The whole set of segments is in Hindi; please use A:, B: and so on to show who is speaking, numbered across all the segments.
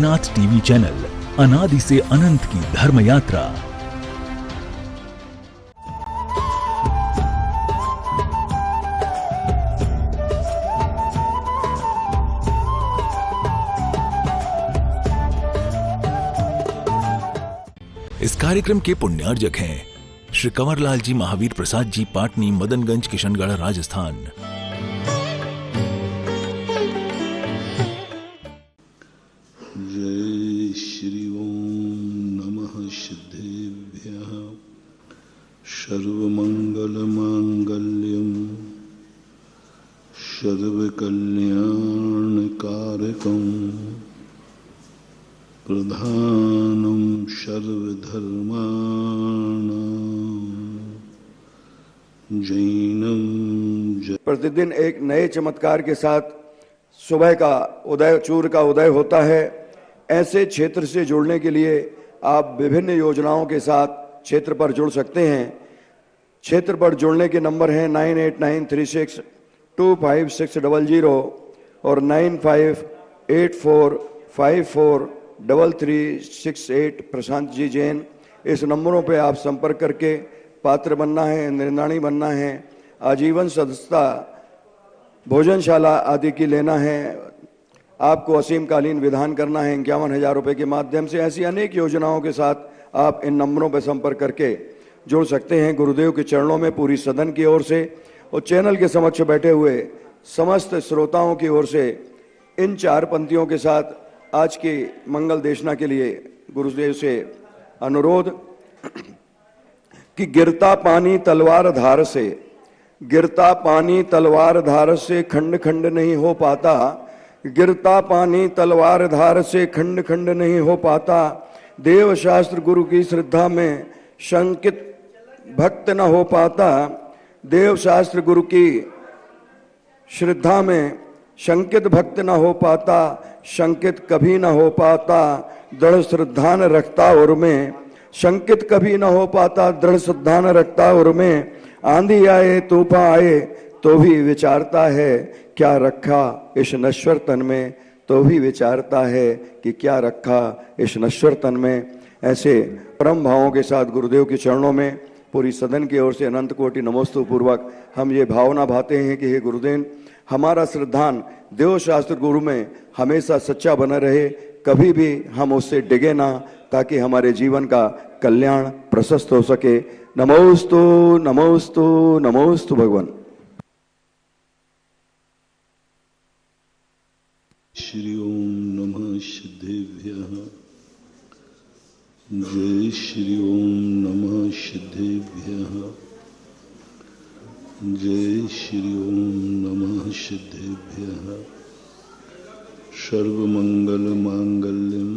A: साईनाथ टीवी चैनल, अनादि से अनंत की धर्म यात्रा। इस कार्यक्रम के पुण्यार्जक हैं श्री कंवरलाल जी महावीर प्रसाद जी, पाटनी, मदनगंज, किशनगढ़, राजस्थान।
B: जय श्री ओम नमः सिद्धेभ्यः सर्वमंगल मांगल्यम सर्वकल्याणकारकम प्रधानम सर्वधर्माणां जैनम।
C: प्रतिदिन एक नए चमत्कार के साथ सुबह का उदय, सूर्य का उदय होता है। ऐसे क्षेत्र से जुड़ने के लिए आप विभिन्न योजनाओं के साथ क्षेत्र पर जुड़ सकते हैं। क्षेत्र पर जुड़ने के नंबर हैं 9893625600 और 9584543368। प्रशांत जी जैन, इस नंबरों पे आप संपर्क करके पात्र बनना है, निर्णाणी बनना है, आजीवन सदस्यता, भोजनशाला आदि की लेना है, आपको असीमकालीन विधान करना है 51,000 रुपये के माध्यम से। ऐसी अनेक योजनाओं के साथ आप इन नंबरों पर संपर्क करके जुड़ सकते हैं। गुरुदेव के चरणों में पूरी सदन की ओर से और चैनल के समक्ष बैठे हुए समस्त श्रोताओं की ओर से इन चार पंक्तियों के साथ आज की मंगल देशना के लिए गुरुदेव से अनुरोध कि गिरता पानी तलवार धार से, गिरता पानी तलवार धार से खंड खंड नहीं हो पाता, गिरता पानी तलवार धार से खंड खंड नहीं हो पाता। देव शास्त्र गुरु की श्रद्धा में शंकित भक्त न हो पाता, देव शास्त्र गुरु की श्रद्धा में शंकित भक्त न हो पाता, शंकित कभी न हो पाता, दृढ़ श्रद्धा न रखता और में, शंकित कभी न हो पाता, दृढ़ श्रद्धा न रखता और में। आंधी आए तूफान आए तो भी विचारता है क्या रखा इस नश्वर तन में, तो भी विचारता है कि क्या रखा इस नश्वर तन में। ऐसे परम भावों के साथ गुरुदेव के चरणों में पूरी सदन की ओर से अनंत कोटि नमोस्तु पूर्वक हम ये भावना भाते हैं कि हे गुरुदेव, हमारा श्रद्धान देव शास्त्र गुरु में हमेशा सच्चा बना रहे, कभी भी हम उससे डिगे ना, ताकि हमारे जीवन का कल्याण प्रशस्त हो सके। नमोस्तु नमोस्तु नमोस्तु भगवान।
B: श्री ओम नमः सिद्धेभ्यः जय श्री ओम नमः सिद्धेभ्यः जय श्री ओम नमः सिद्धेभ्यः सर्वमंगल मांगल्यम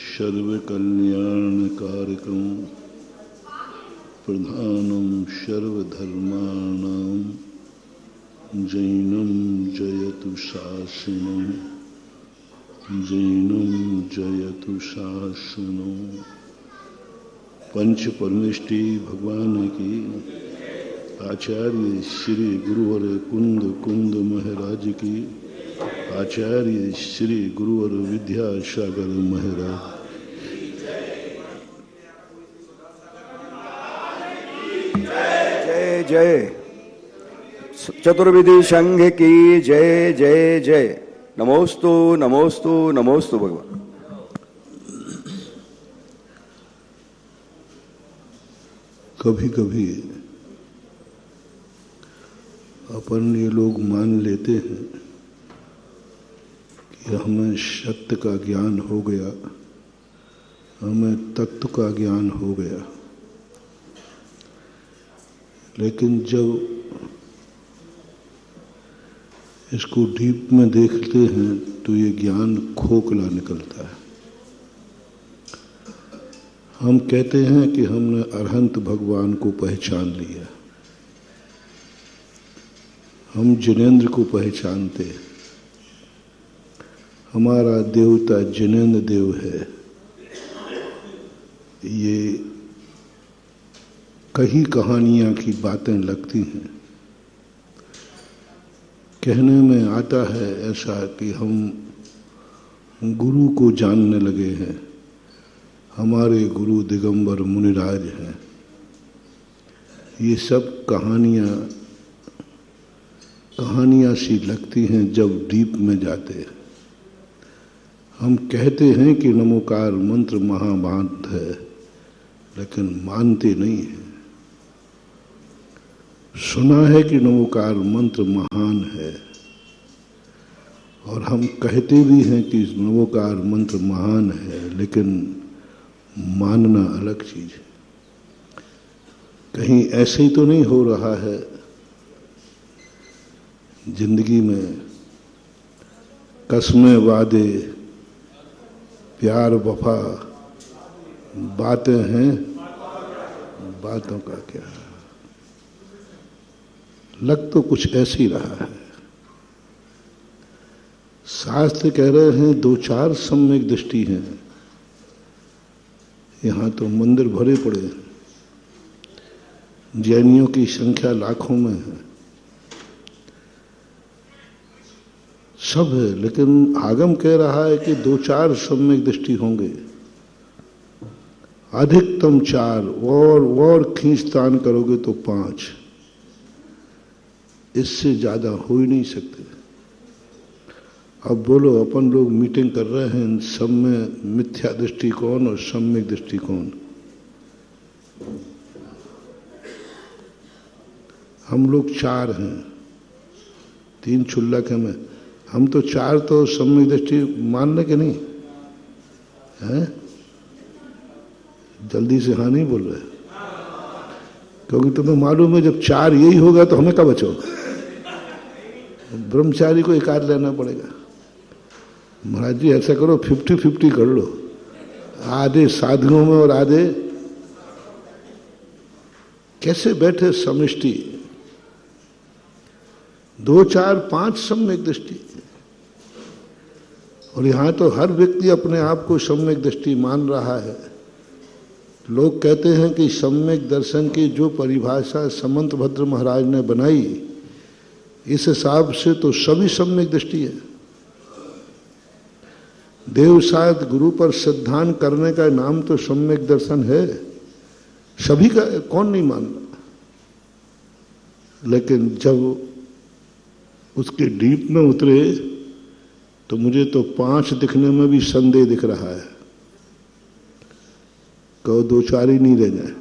B: सर्वकल्याणकारकं प्रधानम सर्वधर्माणां जैनम जयतु शासनम जैनम जयतु शासनम। पंच परमेष्टि भगवान की, आचार्य श्री गुरुवर कुंद कुंद महाराज की, आचार्य श्री गुरुवर विद्यासागर महाराज।
C: जय जय चतुर्विधि संघ की जय जय जय। नमोस्तु नमोस्तु नमोस्तु भगवान।
B: कभी कभी अपन ये लोग मान लेते हैं कि हमें सत्य का ज्ञान हो गया, हमें तत्व का ज्ञान हो गया, लेकिन जब इसको डीप में देखते हैं तो ये ज्ञान खोखला निकलता है। हम कहते हैं कि हमने अरहंत भगवान को पहचान लिया, हम जिनेंद्र को पहचानते हैं, हमारा देवता जिनेंद्र देव है। ये कई कहानियां की बातें लगती हैं। कहने में आता है ऐसा कि हम गुरु को जानने लगे हैं। हमारे गुरु दिगंबर मुनिराज हैं। ये सब कहानियाँ सी लगती हैं जब डीप में जाते हैं। हम कहते हैं कि नमोकार मंत्र महाभांत है, लेकिन मानते नहीं हैं। सुना है कि नमोकार मंत्र महान है, और हम कहते भी हैं कि नमोकार मंत्र महान है, लेकिन मानना अलग चीज है। कहीं ऐसे ही तो नहीं हो रहा है जिंदगी में कसमें वादे प्यार वफा बातें हैं, बातों का क्या। लग तो कुछ ऐसे ही रहा है। शास्त्र कह रहे हैं 2-4 सम्यक दृष्टि हैं। यहाँ तो मंदिर भरे पड़े हैं, जैनियों की संख्या लाखों में है, सब है, लेकिन आगम कह रहा है कि 2-4 सम्यक दृष्टि होंगे, अधिकतम 4, और खींचतान करोगे तो 5। इससे ज्यादा हो ही नहीं सकते। अब बोलो, अपन लोग मीटिंग कर रहे हैं, इन सब में मिथ्या दृष्टिकोण और सम्यक दृष्टिकोण। हम लोग 4 हैं, 3 क्षुल्लक हैं। मैं हम तो 4 तो सम्यक दृष्टि मानने के नहीं हैं। जल्दी से हाँ नहीं बोल रहे, क्योंकि तुम्हें मालूम है जब 4 यही होगा तो हमें क्या बचोगे। ब्रह्मचारी को एकाध लेना पड़ेगा। महाराज जी ऐसा करो 50-50 कर लो, आधे साधुओं में और आधे। कैसे बैठे समष्टि, 2-4-5 सम्यक दृष्टि। और यहां तो हर व्यक्ति अपने आप को सम्यक दृष्टि मान रहा है। लोग कहते हैं कि सम्यक दर्शन की जो परिभाषा समंत भद्र महाराज ने बनाई, इस हिसाब से तो सभी सम्यक दृष्टि है। देवसात गुरु पर सिद्धांत करने का नाम तो सम्यक दर्शन है। सभी का कौन नहीं मानता, लेकिन जब उसके डीप में उतरे तो मुझे तो 5 दिखने में भी संदेह दिख रहा है। कहो 2-4 ही नहीं रह जाए,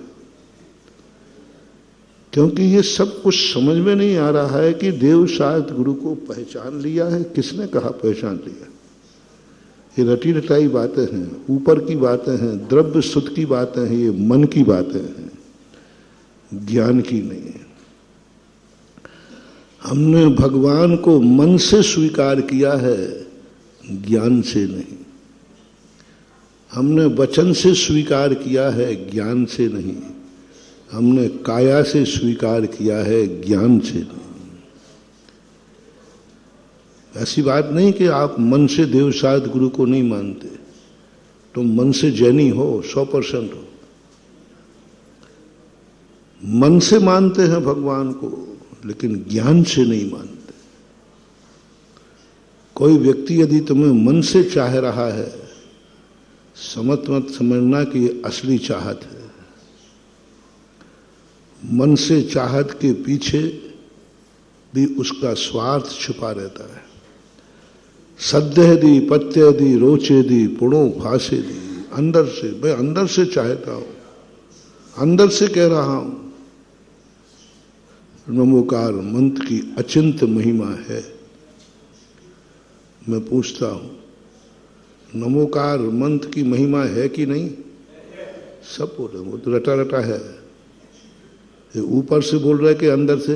B: क्योंकि ये सब कुछ समझ में नहीं आ रहा है कि देव शायद गुरु को पहचान लिया है। किसने कहा पहचान लिया? ये रटी रटाई बातें हैं, ऊपर की बातें हैं, द्रव्य सुध की बातें हैं, ये मन की बातें हैं, ज्ञान की नहीं है। हमने भगवान को मन से स्वीकार किया है, ज्ञान से नहीं। हमने वचन से स्वीकार किया है, ज्ञान से नहीं। हमने काया से स्वीकार किया है, ज्ञान से नहीं। ऐसी बात नहीं कि आप मन से देवसात गुरु को नहीं मानते, तो मन से जैनी हो, 100% हो। मन से मानते हैं भगवान को, लेकिन ज्ञान से नहीं मानते। कोई व्यक्ति यदि तुम्हें मन से चाह रहा है, मत समझना कि ये असली चाहत है। मन से चाहत के पीछे भी उसका स्वार्थ छुपा रहता है। सद्यदी पत्यदी रोचेदी पुणो भाषेदी, अंदर से, मैं अंदर से चाहता हूं, अंदर से कह रहा हूं। नमोकार मंत्र की अचिंत महिमा है। मैं पूछता हूं, नमोकार मंत्र की महिमा है कि नहीं? सब बोल रहे, वो तो रटा रटा है। ये ऊपर से बोल रहे कि अंदर से?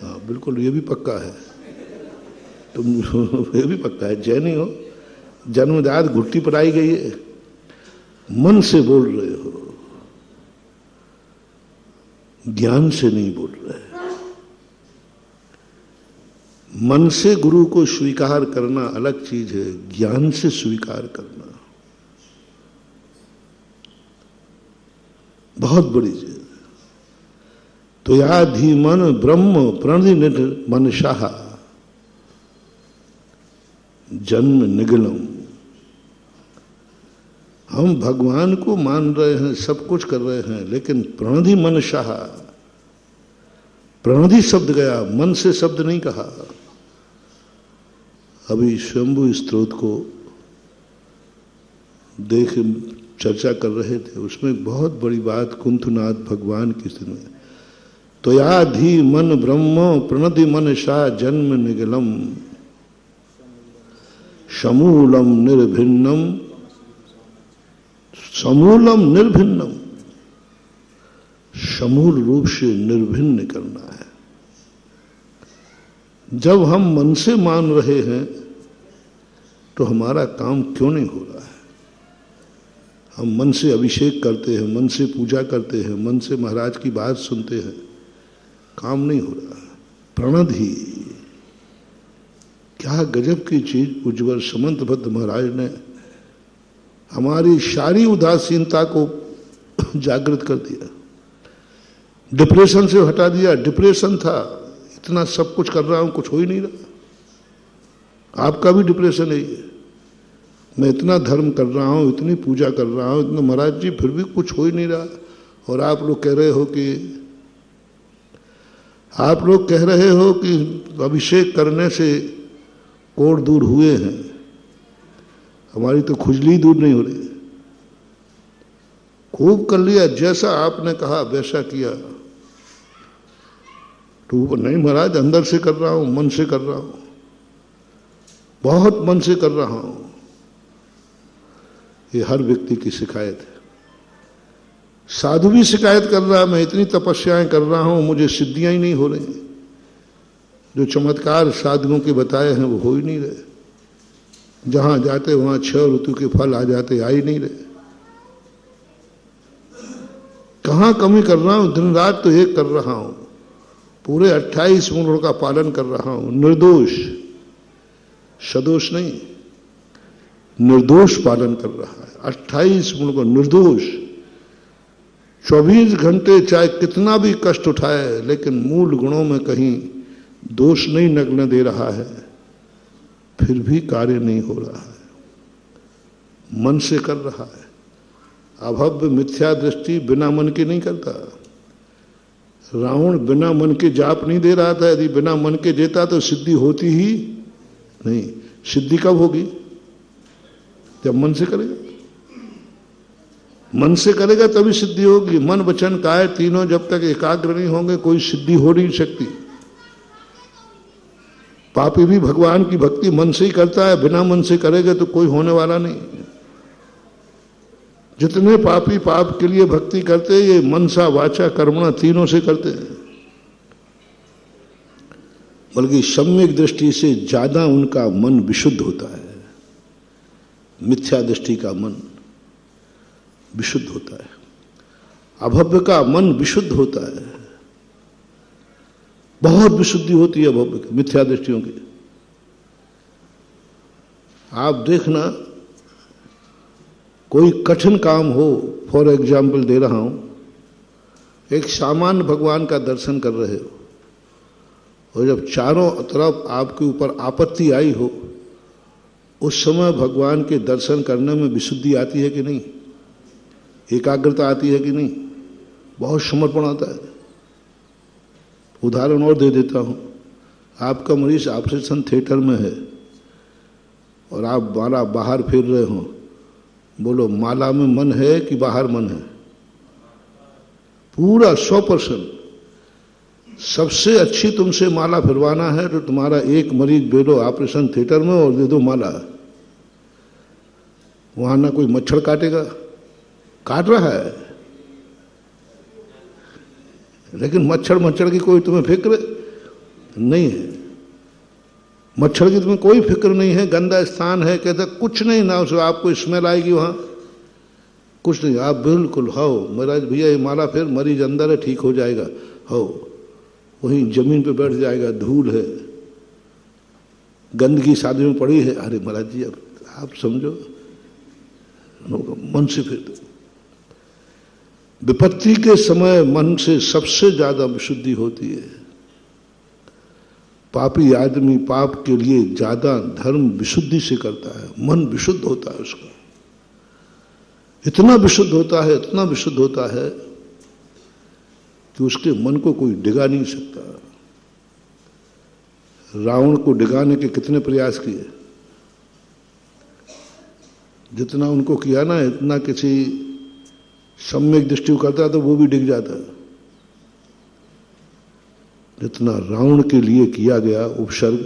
B: हाँ बिल्कुल, ये भी पक्का है। तुम ये भी पक्का है, जैनी हो, जन्मजात घुट्टी पर आई गई है। मन से बोल रहे हो, ज्ञान से नहीं बोल रहे। मन से गुरु को स्वीकार करना अलग चीज है, ज्ञान से स्वीकार करना बहुत बड़ी चीज है। तो या धीमन ब्रह्म प्रणिनिध मनशाह जन्म निगलम हम भगवान को मान रहे हैं, सब कुछ कर रहे हैं, लेकिन प्रणधि मन शाह, प्रणधि शब्द गया, मन से शब्द नहीं कहा। अभी स्वयंभू स्तोत्र को देख चर्चा कर रहे थे, उसमें बहुत बड़ी बात कुंथनाथ भगवान की सुने। तो याधि मन ब्रह्म प्रणधि मन शाह जन्म निगलम समूलम निर्भिन्नम, समूलम निर्भिन्नम, समूल रूप से निर्भिन्न करना है। जब हम मन से मान रहे हैं तो हमारा काम क्यों नहीं हो रहा है? हम मन से अभिषेक करते हैं, मन से पूजा करते हैं, मन से महाराज की बात सुनते हैं, काम नहीं हो रहा। प्रणधि, क्या गजब की चीज उज्ज्वल समंतभद्र महाराज ने हमारी सारी उदासीनता को जागृत कर दिया, डिप्रेशन से हटा दिया। डिप्रेशन था, इतना सब कुछ कर रहा हूं, कुछ हो ही नहीं रहा। आपका भी डिप्रेशन है ये, मैं इतना धर्म कर रहा हूं, इतनी पूजा कर रहा हूं, इतना महाराज जी, फिर भी कुछ हो ही नहीं रहा। और आप लोग कह रहे हो कि अभिषेक करने से कोढ़ दूर हुए हैं, हमारी तो खुजली दूर नहीं हो रही। खूब कर लिया, जैसा आपने कहा वैसा किया। तो नहीं महाराज, अंदर से कर रहा हूं, मन से कर रहा हूं, बहुत मन से कर रहा हूं। ये हर व्यक्ति की शिकायत है। साधु भी शिकायत कर रहा है, मैं इतनी तपस्याएं कर रहा हूं, मुझे सिद्धियां ही नहीं हो रही। जो चमत्कार साधुओं के बताए हैं वो हो ही नहीं रहे। जहां जाते वहां 6 ऋतु के फल आ जाते, आ ही नहीं रहे। कहां कमी कर रहा हूं? दिन रात तो एक कर रहा हूं, पूरे 28 मूलों का पालन कर रहा हूं, निर्दोष, सदोष नहीं, निर्दोष पालन कर रहा है। 28 मूलों को निर्दोष, 24 घंटे चाहे कितना भी कष्ट उठाए, लेकिन मूल गुणों में कहीं दोष नहीं नगने दे रहा है, फिर भी कार्य नहीं हो रहा है। मन से कर रहा है। अभव्य मिथ्या दृष्टि बिना मन के नहीं करता। रावण बिना मन के जाप नहीं दे रहा था। यदि बिना मन के देता तो सिद्धि होती ही नहीं। सिद्धि कब होगी? जब मन से करेगा। मन से करेगा तभी सिद्धि होगी। मन वचन काया तीनों जब तक एकाग्र नहीं होंगे कोई सिद्धि हो नहीं सकती। पापी भी भगवान की भक्ति मन से ही करता है, बिना मन से करेगा तो कोई होने वाला नहीं। जितने पापी पाप के लिए भक्ति करते हैं, ये मनसा वाचा कर्मणा तीनों से करते हैं। बल्कि सम्यक दृष्टि से ज्यादा उनका मन विशुद्ध होता है। मिथ्या दृष्टि का मन विशुद्ध होता है, अभव्य का मन विशुद्ध होता है। बहुत विशुद्धि होती है अभव्य की, मिथ्या दृष्टियों की। आप देखना, कोई कठिन काम हो, फॉर एग्जाम्पल दे रहा हूं, एक सामान्य भगवान का दर्शन कर रहे हो और जब चारों तरफ आपके ऊपर आपत्ति आई हो, उस समय भगवान के दर्शन करने में विशुद्धि आती है कि नहीं? एकाग्रता आती है कि नहीं? बहुत समर्पण आता है। उदाहरण और दे देता हूं। आपका मरीज ऑपरेशन थिएटर में है और आप माला बाहर फिर रहे हो, बोलो माला में मन है कि बाहर मन है? पूरा 100%। सबसे अच्छी तुमसे माला फिरवाना है तो तुम्हारा एक मरीज भेजो ऑपरेशन थिएटर में और दे दो माला। वहां ना कोई मच्छर काटेगा, काट रहा है, लेकिन मच्छर की कोई तुम्हें फिक्र नहीं है। मच्छर की तुम्हें कोई फिक्र नहीं है। गंदा स्थान है, कहते कुछ नहीं ना, उसमें आपको स्मेल आएगी, वहां कुछ नहीं। आप बिल्कुल हो महाराज भैया ये माला फिर, मरीज अंदर है, ठीक हो जाएगा, हो वहीं जमीन पे बैठ जाएगा, धूल है, गंदगी शादी में पड़ी है। अरे महाराज जी अब आप समझो, मन से फिर दो। विपत्ति के समय मन से सबसे ज्यादा विशुद्धि होती है। पापी आदमी पाप के लिए ज्यादा धर्म विशुद्धि से करता है, मन विशुद्ध होता है उसका। इतना विशुद्ध होता है, इतना विशुद्ध होता है कि उसके मन को कोई डिगा नहीं सकता। रावण को डिगाने के कितने प्रयास किए, जितना उनको किया ना, इतना किसी सम्यक दृष्टि को करता तो वो भी डिग जाता। जितना रावण के लिए किया गया उपसर्ग,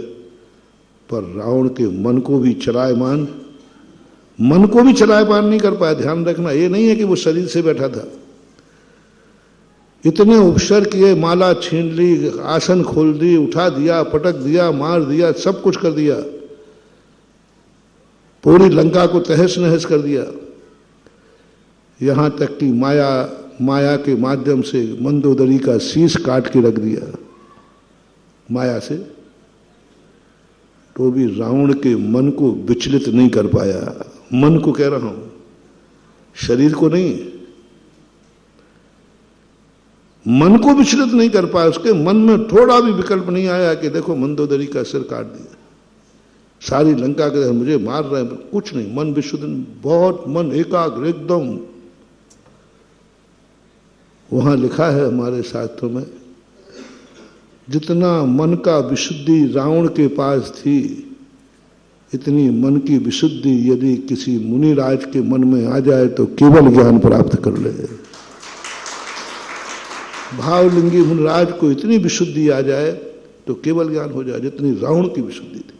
B: पर रावण के मन को भी चलायमान नहीं कर पाया। ध्यान रखना, ये नहीं है कि वो शरीर से बैठा था। इतने उपसर्ग किए, माला छीन ली, आसन खोल दी, उठा दिया, पटक दिया, मार दिया, सब कुछ कर दिया, पूरी लंका को तहस नहस कर दिया। यहां तक कि माया के माध्यम से मंदोदरी का शीश काट के रख दिया माया से, तो भी रावण के मन को विचलित नहीं कर पाया। मन को कह रहा हूं, शरीर को नहीं। मन को विचलित नहीं कर पाया। उसके मन में थोड़ा भी विकल्प नहीं आया कि देखो मंदोदरी का सिर काट दिया, सारी लंका के मुझे मार रहे हैं, कुछ नहीं। मन विशुद्ध, बहुत मन एकाग्र एकदम। वहां लिखा है हमारे शास्त्रों में, जितना मन का विशुद्धि रावण के पास थी, इतनी मन की विशुद्धि यदि किसी मुनिराज के मन में आ जाए तो केवल ज्ञान प्राप्त कर ले। भावलिंगी मुनिराज को इतनी विशुद्धि आ जाए तो केवल ज्ञान हो जाए, जितनी रावण की विशुद्धि थी।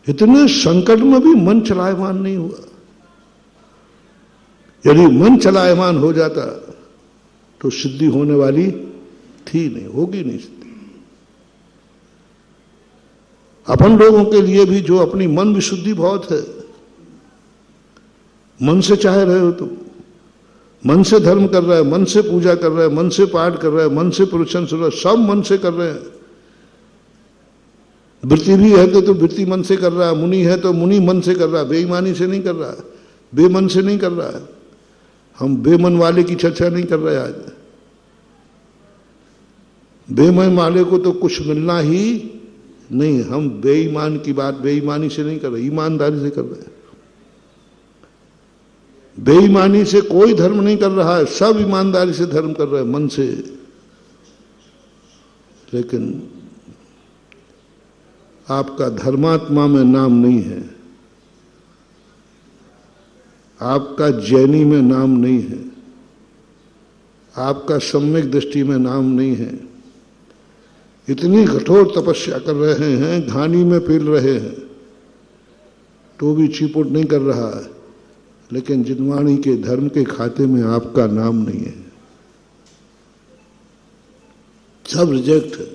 B: इतने संकट में भी मन चलायमान नहीं हुआ। यदि मन चलायमान हो जाता तो सिद्धि होने वाली थी नहीं, होगी नहीं सिद्धि। अपन लोगों के लिए भी जो अपनी मन विशुद्धि बहुत है, मन से चाह रहे हो तुम, मन से धर्म कर रहा है, मन से पूजा कर रहा है, मन से पाठ कर रहा है, मन से प्रवचन सुन रहा है, सब मन से कर रहे हैं। वृत्ति भी है तो वृत्ति मन से कर रहा है, मुनि है तो मुनि मन से कर रहा है, बेईमानी से नहीं कर रहा है, बेमन से नहीं कर रहा है। हम बेमन वाले की चर्चा नहीं कर रहे आज। बेमन वाले को तो कुछ मिलना ही नहीं। हम बेईमान की बात बेईमानी से नहीं कर रहे, ईमानदारी से कर रहे हैं। बेईमानी से कोई धर्म नहीं कर रहा है, सब ईमानदारी से धर्म कर रहे हैं, मन से। लेकिन आपका धर्मात्मा में नाम नहीं है, आपका जैनी में नाम नहीं है, आपका सम्यक दृष्टि में नाम नहीं है। इतनी कठोर तपस्या कर रहे हैं, घानी में पील रहे हैं, तो भी चिपुट नहीं कर रहा है। लेकिन जिनवाणी के धर्म के खाते में आपका नाम नहीं है, सब रिजेक्ट है।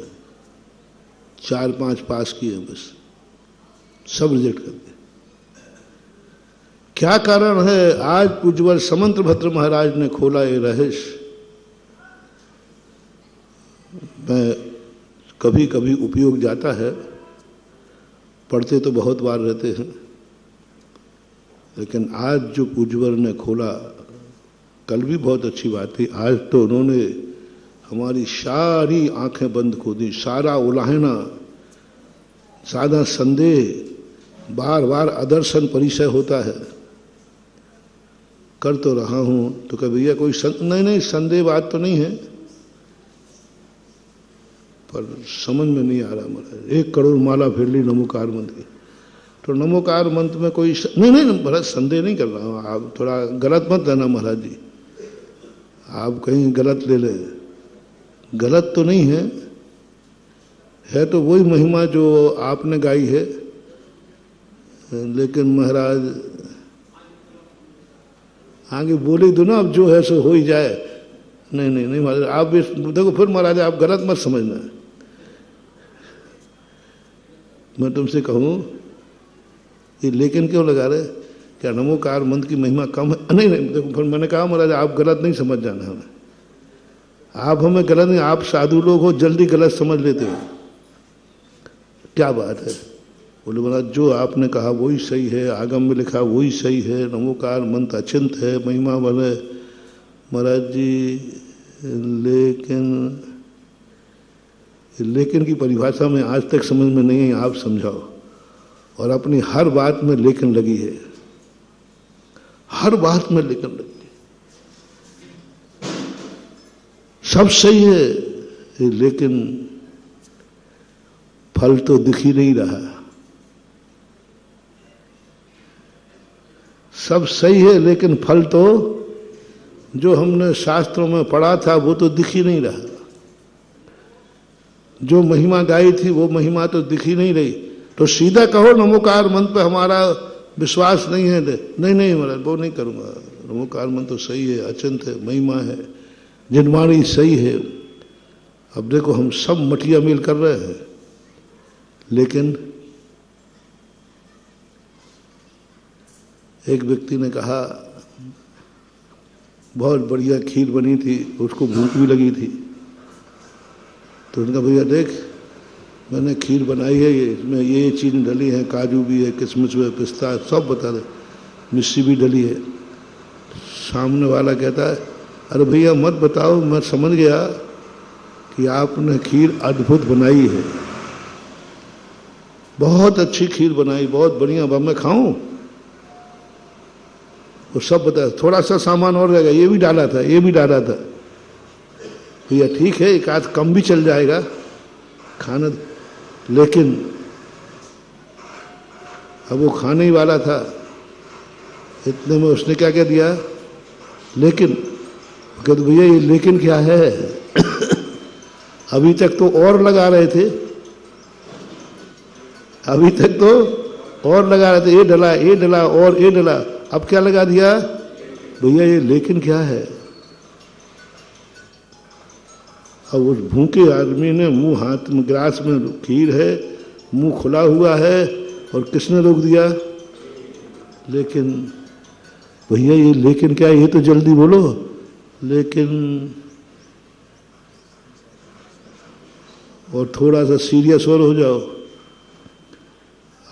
B: 4-5 पास किए बस, सब रिजेक्ट कर दिए। क्या कारण है? आज पूज्यवर समंतभद्र महाराज ने खोला ये रहस्य। मैं कभी कभी उपयोग जाता है, पढ़ते तो बहुत बार रहते हैं, लेकिन आज जो पूज्यवर ने खोला, कल भी बहुत अच्छी बात थी, आज तो उन्होंने हमारी सारी आंखें बंद खो दी। सारा उलाहना, सादा संदेह, बार बार अदर्शन परिचय होता है। कर तो रहा हूं तो कभी भैया कोई नहीं संदेह बात तो नहीं है, पर समझ में नहीं आ रहा महाराज। 1 करोड़ माला फिर ली नमोकार मंत्र की, तो नमोकार मंत्र में कोई नहीं महाराज संदेह नहीं कर रहा हूँ। आप थोड़ा गलत मत लेना महाराज जी, आप कहीं गलत ले ले। गलत तो नहीं है तो वही महिमा जो आपने गाई है, लेकिन महाराज आगे बोले दो ना, अब जो है सो हो ही जाए। नहीं महाराज, आप भी देखो फिर महाराज आप गलत मत समझना। मैं तुमसे कहूं ये लेकिन क्यों लगा रहे? क्या नमोकार मंत्र की महिमा कम है? नहीं देखो, फिर मैंने कहा महाराज आप गलत नहीं समझ जाना हमें, आप हमें गलत नहीं, आप साधु लोग हो, जल्दी गलत समझ लेते हो। क्या बात है? बोले महाराज जो आपने कहा वही सही है, आगम में लिखा वही सही है, नमोकार मंत्र अचिंत है, महिमा बल है महाराज जी। लेकिन की परिभाषा में आज तक समझ में नहीं है, आप समझाओ। और अपनी हर बात में लेकिन लगी है, हर बात में लेकिन लगती, सब सही है लेकिन फल तो दिख ही नहीं रहा। सब सही है लेकिन फल तो जो हमने शास्त्रों में पढ़ा था वो तो दिख ही नहीं रहा। जो महिमा गाई थी वो महिमा तो दिख ही नहीं रही। तो सीधा कहो नमोकार मंत्र पे हमारा विश्वास नहीं है। नहीं नहीं महाराज वो नहीं करूंगा, नमोकार मंत्र तो सही है, अचिंत है, महिमा है, जिनवाणी सही है। अब देखो हम सब मटिया मेल कर रहे हैं, लेकिन एक व्यक्ति ने कहा बहुत बढ़िया खीर बनी थी, उसको भूख भी लगी थी, तो उनका भैया देख मैंने खीर बनाई है, ये इसमें ये चीज़ डली है, काजू भी है, किशमिश भी है, पिस्ता सब बता दे, मिश्री भी डली है। सामने वाला कहता है अरे भैया मत बताओ, मैं समझ गया कि आपने खीर अद्भुत बनाई है, बहुत अच्छी खीर बनाई, बहुत बढ़िया, अब मैं खाऊं? वो सब बता, थोड़ा सा सामान और रहेगा, ये भी डाला था, ये भी डाला था। भैया ठीक है एक आध कम भी चल जाएगा खाना, लेकिन अब वो खाने ही वाला था, इतने में उसने क्या क्या दिया, लेकिन कहते भैया ये लेकिन क्या है अभी तक तो और लगा रहे थे, अभी तक तो और लगा रहे थे, ये डला और ये डला, अब क्या लगा दिया? भैया ये लेकिन क्या है? अब उस भूखे आदमी ने मुंह हाथ में ग्लास में खीर है, मुंह खुला हुआ है, और किसने रोक दिया? लेकिन भैया ये लेकिन क्या है? ये तो जल्दी बोलो। लेकिन और थोड़ा सा सीरियस और हो जाओ।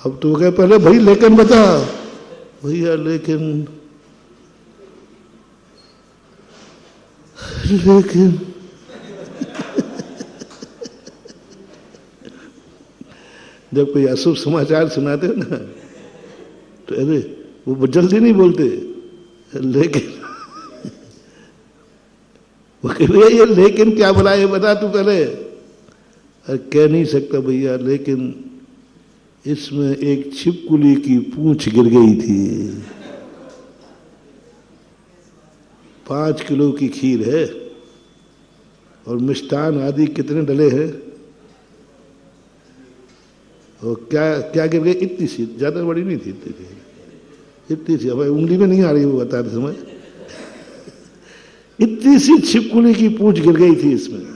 B: अब तो क्या पहले भाई लेकिन बता। भैया लेकिन जब कोई अशुभ समाचार सुनाते हो ना तो अरे वो जल्दी नहीं बोलते, लेकिन वो भैया ये लेकिन क्या बोला ये बता तू पहले। अरे कह नहीं सकता भैया, लेकिन इसमें एक छिपकली की पूंछ गिर गई थी। 5 किलो की खीर है और मिष्ठान आदि कितने डले हैं, और क्या क्या गिर गई? इतनी सी, ज्यादा बड़ी नहीं थी, इतनी सी, अब उंगली में नहीं आ रही वो बताते समय, इतनी सी छिपकली की पूंछ गिर गई थी इसमें।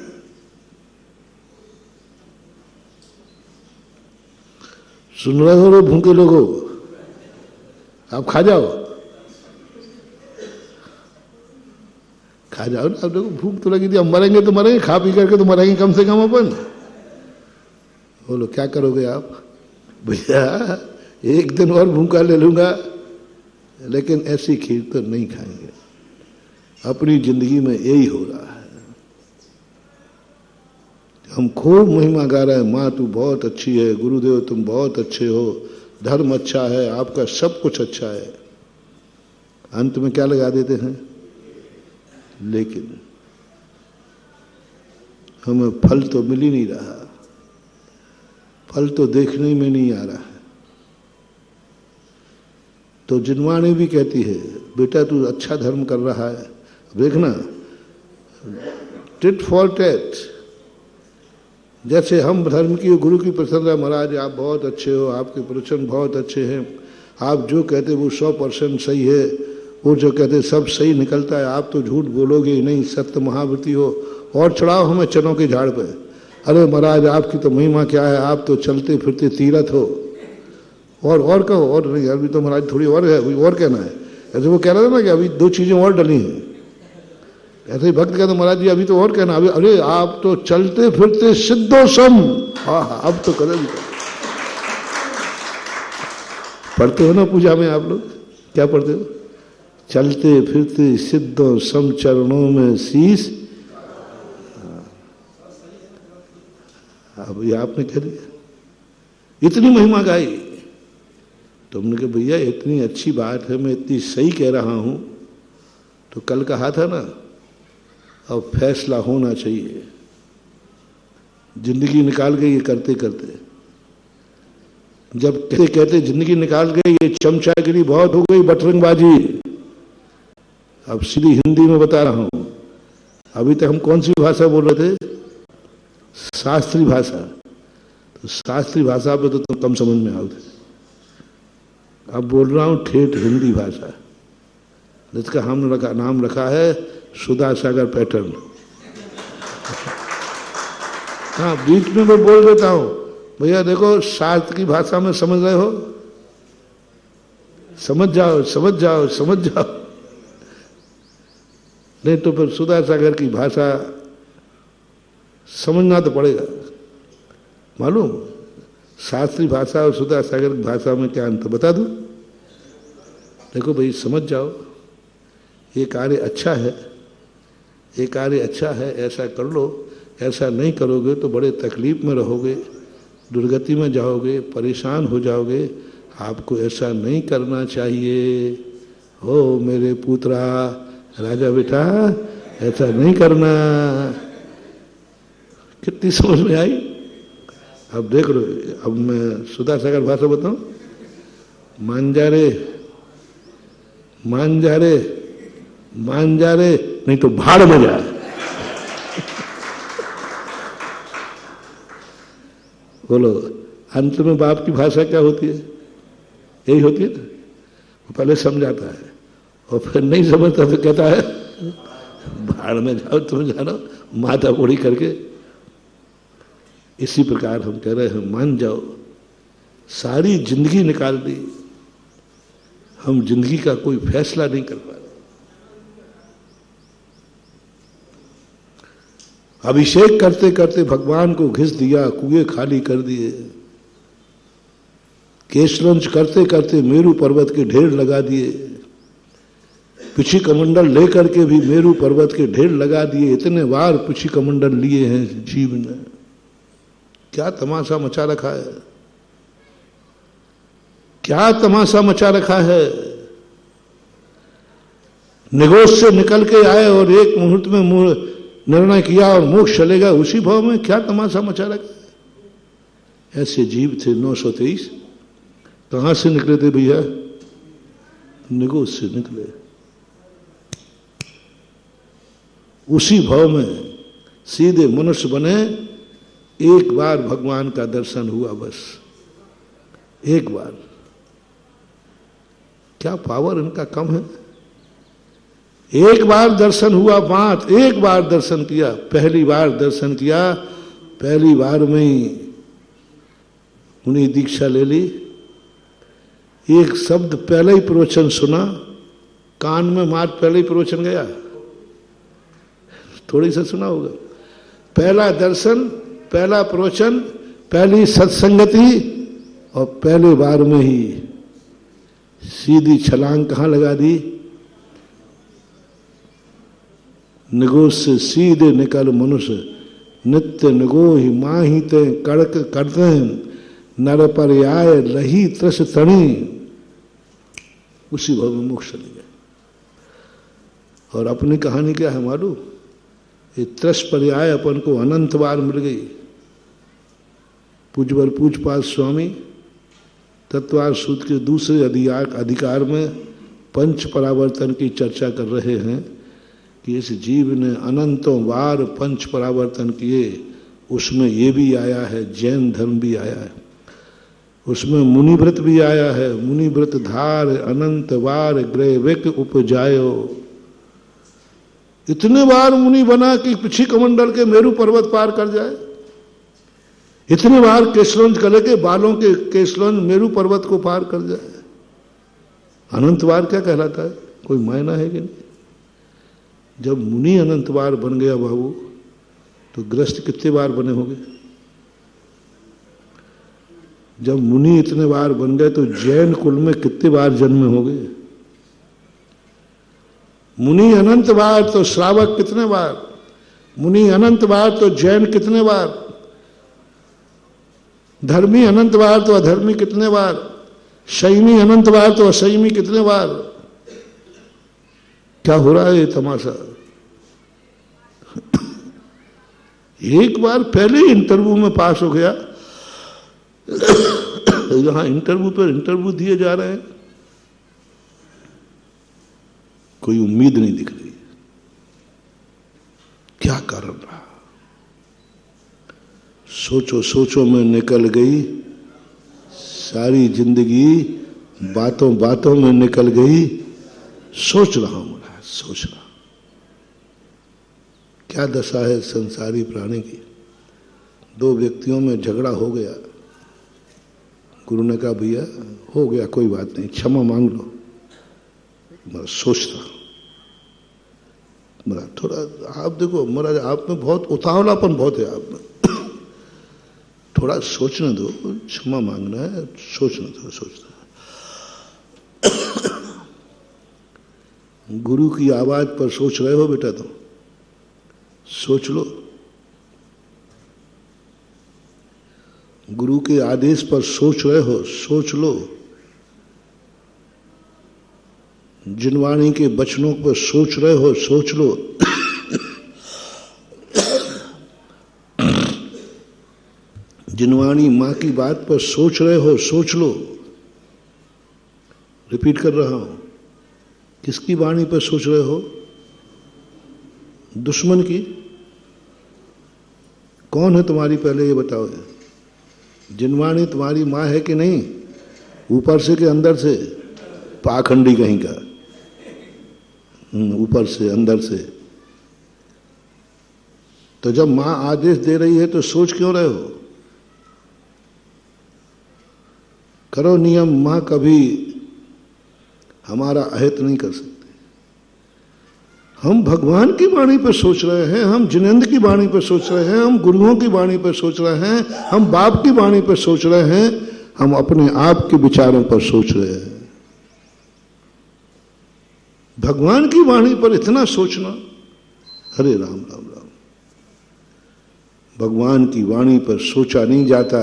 B: सुन रहे हो भूखे लोगों, आप खा जाओ, खा जाओ ना। आप देखो भूख तो लगी थी, अब मरेंगे तो मरेंगे, खा पी करके तो मरेंगे कम से कम अपन। बोलो क्या करोगे आप? भैया एक दिन और भूखा ले लूंगा, लेकिन ऐसी खीर तो नहीं खाएंगे। अपनी जिंदगी में यही हो रहा है। हम खूब महिमा गा रहे हैं, माँ तू बहुत अच्छी है, गुरुदेव तुम बहुत अच्छे हो, धर्म अच्छा है, आपका सब कुछ अच्छा है। अंत में क्या लगा देते हैं? लेकिन हमें फल तो मिल ही नहीं रहा, फल तो देखने में नहीं आ रहा है। तो जिनवाणी भी कहती है बेटा तू अच्छा धर्म कर रहा है, देखना टिट फॉर टैट। जैसे हम धर्म की गुरु की प्रसन्नता, महाराज आप बहुत अच्छे हो, आपके प्रवचन बहुत अच्छे हैं, आप जो कहते वो 100% सही है, वो जो कहते सब सही निकलता है, आप तो झूठ बोलोगे ही नहीं, सत्य महाव्रती हो, और चढ़ाओ हमें चनों के झाड़ पे। अरे महाराज आपकी तो महिमा क्या है, आप तो चलते फिरते तीरथ हो, और कहो, और नहीं अभी तो महाराज थोड़ी और है, अभी और कहना है। ऐसे वो कह रहा था ना कि अभी 2 चीजें और डली हैं, ऐसे ही भक्त कहते महाराज जी अभी तो और कहना, अभी अरे आप तो चलते फिरते सिद्धो सम। हाँ अब तो कदम पढ़ते हो ना पूजा में आप लोग, क्या पढ़ते हो? चलते फिरते सिद्धो सम चरणों में शीश। अब ये आपने कह दिया, इतनी महिमा गाई, तो हमने कहा भैया इतनी अच्छी बात है, मैं इतनी सही कह रहा हूं, तो कल कहा था ना, अब फैसला होना चाहिए। जिंदगी निकाल गई ये करते करते, जब कहते कहते जिंदगी निकाल गई, ये चमचागिरी बहुत हो गई, बटरंगबाजी। अब सीधी हिंदी में बता रहा हूं, अभी तक हम कौन सी भाषा बोल रहे थे? शास्त्रीय भाषा। तो शास्त्रीय भाषा पे तो तुम कम समझ में आओगे। अब बोल रहा हूं ठेठ हिंदी भाषा, जिसका हम नाम रखा है सुधा सागर पैटर्न। हाँ, बीच में मैं बोल देता हूं, भैया देखो शास्त्र की भाषा में समझ रहे हो, समझ जाओ समझ जाओ समझ जाओ, नहीं तो फिर सुधा सागर की भाषा समझना तो पड़ेगा। मालूम शास्त्रीय भाषा और सुधा सागर की भाषा में क्या अंतर बता दूं? देखो भाई समझ जाओ, ये कार्य अच्छा है, ये कार्य अच्छा है, ऐसा कर लो, ऐसा नहीं करोगे तो बड़े तकलीफ में रहोगे, दुर्गति में जाओगे, परेशान हो जाओगे, आपको ऐसा नहीं करना चाहिए। हो मेरे पुत्रा, राजा बेटा, ऐसा नहीं करना। कितनी समझ में आई? अब देख लो, अब मैं सुधा सागर भाषा बताऊं, मान जा रे, मान जा रे, मान जा रे, नहीं तो भाड़ में जा। बोलो, अंत में बाप की भाषा क्या होती है? यही होती है ना, वो पहले समझाता है और फिर नहीं समझता तो कहता है भाड़ में जाओ, तुम जानो, माथा कोड़ी करके। इसी प्रकार हम कह रहे हैं, मान जाओ, सारी जिंदगी निकाल दी, हम जिंदगी का कोई फैसला नहीं कर पा रहे। अभिषेक करते करते भगवान को घिस दिया, कुएं खाली कर दिए। केशरंज करते करते मेरू पर्वत के ढेर लगा दिए। पिछी कमंडल लेकर के भी मेरू पर्वत के ढेर लगा दिए। इतने बार पिछी कमंडल लिए हैं जीव ने। क्या तमाशा मचा रखा है, क्या तमाशा मचा रखा है। निगोष से निकल के आए और एक मुहूर्त में निर्णय किया और मोक्ष चलेगा, उसी भाव में क्या तमाशा मचा रखा है। ऐसे जीव थे 923। कहां से निकले थे भैया? निगोष से निकले। उसी भाव में सीधे मनुष्य बने। एक बार भगवान का दर्शन हुआ, बस एक बार। क्या पावर इनका कम है? एक बार दर्शन हुआ, बात एक बार दर्शन किया, पहली बार दर्शन किया, पहली बार में ही उन्हें दीक्षा ले ली। एक शब्द पहले ही प्रवचन सुना, कान में मार पहले ही प्रवचन गया, थोड़ी सा सुना होगा। पहला दर्शन, पहला प्रवचन, पहली सत्संगति, और पहले बार में ही सीधी छलांग कहां लगा दी? निगोष से सीधे निकल मनुष्य। नित्य निगो ही माही ते कड़क करते नर पर आय लही त्रस तणी। उसी भाव में मोक्ष चले गए। और अपनी कहानी क्या है मालूम? ये त्रस पर्याय अपन को अनंत बार मिल गई। पूज्यवर पूजपाल स्वामी तत्वार सूत्र के दूसरे अधिकार में पंच परावर्तन की चर्चा कर रहे हैं कि इस जीव ने अनंतों बार पंच परावर्तन किए। उसमें ये भी आया है, जैन धर्म भी आया है, उसमें मुनिव्रत भी आया है। मुनिव्रत धार अनंत बार ग्रहविक उपजायो। इतने बार मुनि बना कि पिछी कमंडल के मेरू पर्वत पार कर जाए। इतने बार केशरंज गले के बालों के केशरंज मेरू पर्वत को पार कर जाए। अनंत बार क्या कहलाता है? कोई मायना है कि नहीं? जब मुनि अनंत बार बन गया बाबू, तो ग्रस्त कितने बार बने होंगे? जब मुनि इतने बार बन गए तो जैन कुल में कितने बार जन्म हो गए? मुनि अनंत बार तो श्रावक कितने बार? मुनि अनंत बार तो जैन कितने बार? धर्मी अनंत बार तो अधर्मी कितने बार? संयमी अनंत बार तो असंयमी कितने बार। क्या हो रहा है ये तमाशा। एक बार पहले इंटरव्यू में पास हो गया, यहां इंटरव्यू पर इंटरव्यू दिए जा रहे हैं, कोई उम्मीद नहीं दिख रही। क्या कारण रहा। सोचो सोचो में निकल गई सारी जिंदगी, बातों बातों में निकल गई। सोच रहा हूं मैं, सोच रहा। क्या दशा है संसारी प्राणी की। दो व्यक्तियों में झगड़ा हो गया, गुरु ने कहा भैया हो गया कोई बात नहीं, क्षमा मांग लो। मैं सोचता मेरा थोड़ा, आप देखो महाराज आप में बहुत उतावलापन बहुत है आप में, थोड़ा सोचने दो, क्षमा मांगना है, सोचना दो, सोचना। गुरु की आवाज पर सोच रहे हो बेटा, तुम सोच लो। गुरु के आदेश पर सोच रहे हो, सोच लो। जिनवाणी के वचनों पर सोच रहे हो, सोच लो। जिनवाणी मां की बात पर सोच रहे हो, सोच लो। रिपीट कर रहा हूं, किसकी वाणी पर सोच रहे हो? दुश्मन की? कौन है तुम्हारी, पहले ये बताओ। जिनवाणी तुम्हारी मां है कि नहीं? ऊपर से कि अंदर से? पाखंडी कहीं का। ऊपर से, अंदर से। तो जब मां आदेश दे रही है तो सोच क्यों रहे हो? करो नियम, मां कभी हमारा अहित नहीं कर सकती। हम भगवान की वाणी पर सोच रहे हैं, हम जिनेंद्र की वाणी पर सोच रहे हैं, हम गुरुओं की वाणी पर सोच रहे हैं, हम बाप की वाणी पर सोच रहे हैं, हम अपने आप के विचारों पर सोच रहे हैं। भगवान की वाणी पर इतना सोचना, हरे राम राम राम। भगवान की वाणी पर सोचा नहीं जाता,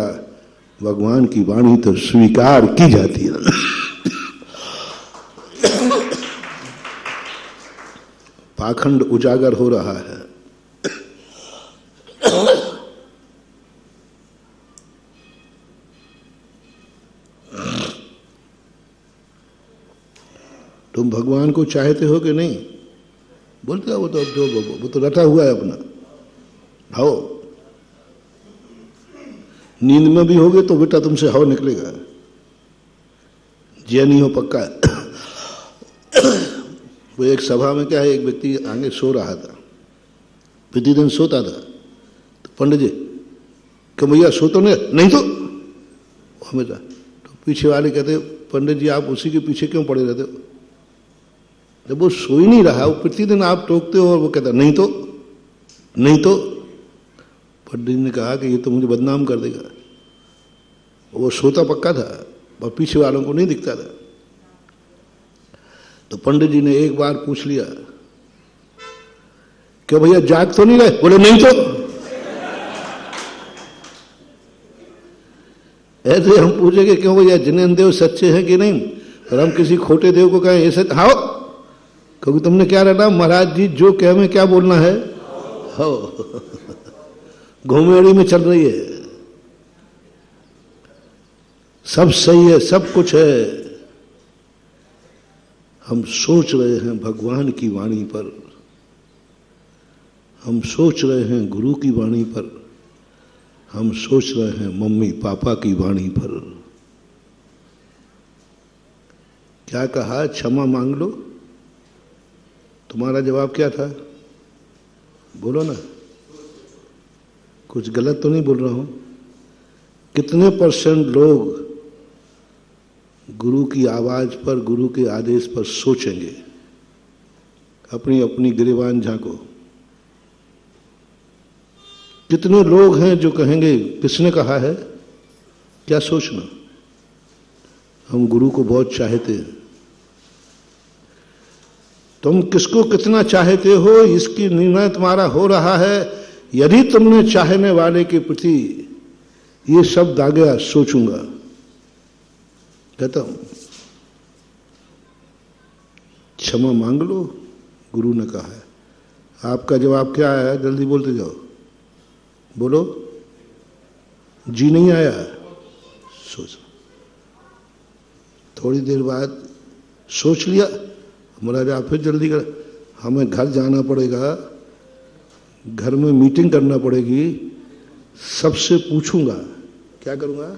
B: भगवान की वाणी तो स्वीकार की जाती है। पाखंड उजागर हो रहा है। तुम भगवान को चाहते हो कि नहीं? बोलते हो वो तो रटा हुआ है अपना। आओ, नींद में भी होगे तो बेटा तुमसे हवा निकलेगा, जिया नहीं हो पक्का। वो एक सभा में क्या है, एक व्यक्ति आगे सो रहा था, प्रतिदिन सोता था। तो पंडित जी कि भैया सो तो नहीं तो हमेशा। तो पीछे वाले कहते पंडित जी आप उसी के पीछे क्यों पड़े रहते हो? जब वो सो ही नहीं रहा, वो प्रतिदिन आप टोकते हो और वो कहता नहीं तो, नहीं तो। पंडित ने कहा कि ये तो मुझे बदनाम कर देगा। वो सोता पक्का था और पीछे वालों को नहीं दिखता था। तो पंडित जी ने एक बार पूछ लिया कि भैया जाग तो नहीं रहे? बोले नहीं तो। ऐसे हम पूछेंगे क्यों भैया जिनेंद्र देव सच्चे हैं कि नहीं, और हम किसी खोटे देव को कहें ऐसे हाओ, क्योंकि तुमने क्या रहना महाराज जी जो कह में क्या बोलना है, हो। घूमेड़ी में चल रही है, सब सही है, सब कुछ है। हम सोच रहे हैं भगवान की वाणी पर, हम सोच रहे हैं गुरु की वाणी पर, हम सोच रहे हैं मम्मी पापा की वाणी पर। क्या कहा? क्षमा मांग लो। तुम्हारा जवाब क्या था? बोलो ना, कुछ गलत तो नहीं बोल रहा हूं? कितने % लोग गुरु की आवाज पर, गुरु के आदेश पर सोचेंगे? अपनी अपनी गिरेबान झांको। कितने लोग हैं जो कहेंगे किसने कहा है? क्या सोचना? हम गुरु को बहुत चाहते हैं। तुम किसको कितना चाहते हो इसकी निर्णय तुम्हारा हो रहा है। यदि तुमने चाहने वाले के प्रति ये शब्द आ गया सोचूंगा, कहता हूं क्षमा मांग लो, गुरु ने कहा है। आपका जवाब क्या आया? जल्दी बोलते जाओ, बोलो। जी नहीं आया? सोचो। थोड़ी देर बाद सोच लिया, महाराज आप फिर जल्दी कर, हमें घर जाना पड़ेगा, घर में मीटिंग करना पड़ेगी, सबसे पूछूंगा। क्या करूंगा?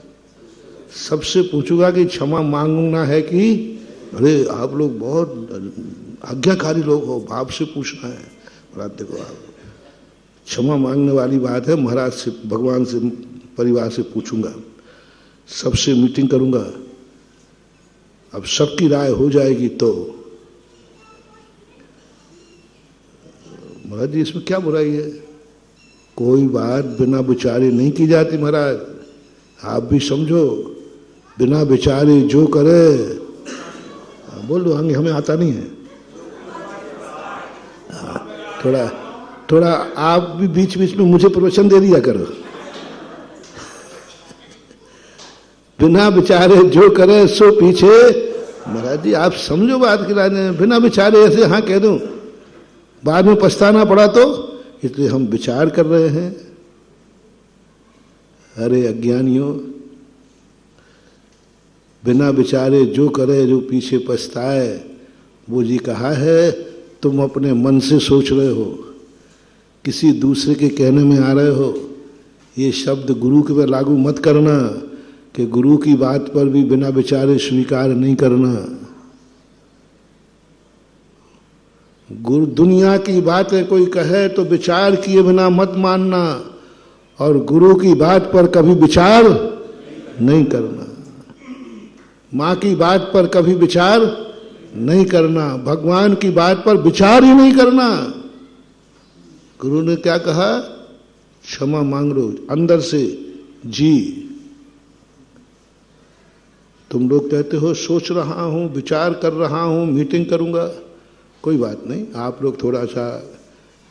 B: सबसे पूछूंगा कि क्षमा मांगना है कि, अरे आप लोग बहुत आज्ञाकारी लोग हो, बाप से पूछना है। महाराज देखो, आप क्षमा मांगने वाली बात है, महाराज से, भगवान से, परिवार से पूछूंगा, सबसे मीटिंग करूंगा। अब सबकी राय हो जाएगी तो महाराज जी इसमें क्या बुराई है? कोई बात बिना विचारे नहीं की जाती महाराज, आप भी समझो। बिना विचारे जो करे, बोल दो, हमें आता नहीं है। थोड़ा थोड़ा आप भी बीच बीच में मुझे प्रवचन दे दिया करो। बिना विचारे जो करे सो पीछे। महाराज जी आप समझो बात की राज, बिना विचारे ऐसे हाँ कह दूं, बाद में पछताना पड़ा तो, इसलिए हम विचार कर रहे हैं। अरे अज्ञानियों, बिना विचारे जो करे जो पीछे पछताए, वो जी कहा है। तुम अपने मन से सोच रहे हो, किसी दूसरे के कहने में आ रहे हो। ये शब्द गुरु के पर लागू मत करना कि गुरु की बात पर भी बिना विचारे स्वीकार नहीं करना। गुरु दुनिया की बातें कोई कहे तो विचार किए बिना मत मानना, और गुरु की बात पर कभी विचार नहीं करना। माँ की बात पर कभी विचार नहीं करना, भगवान की बात पर विचार ही नहीं करना। गुरु ने क्या कहा? क्षमा मांग लो अंदर से जी। तुम लोग कहते हो सोच रहा हूं, विचार कर रहा हूं, मीटिंग करूंगा। कोई बात नहीं, आप लोग थोड़ा सा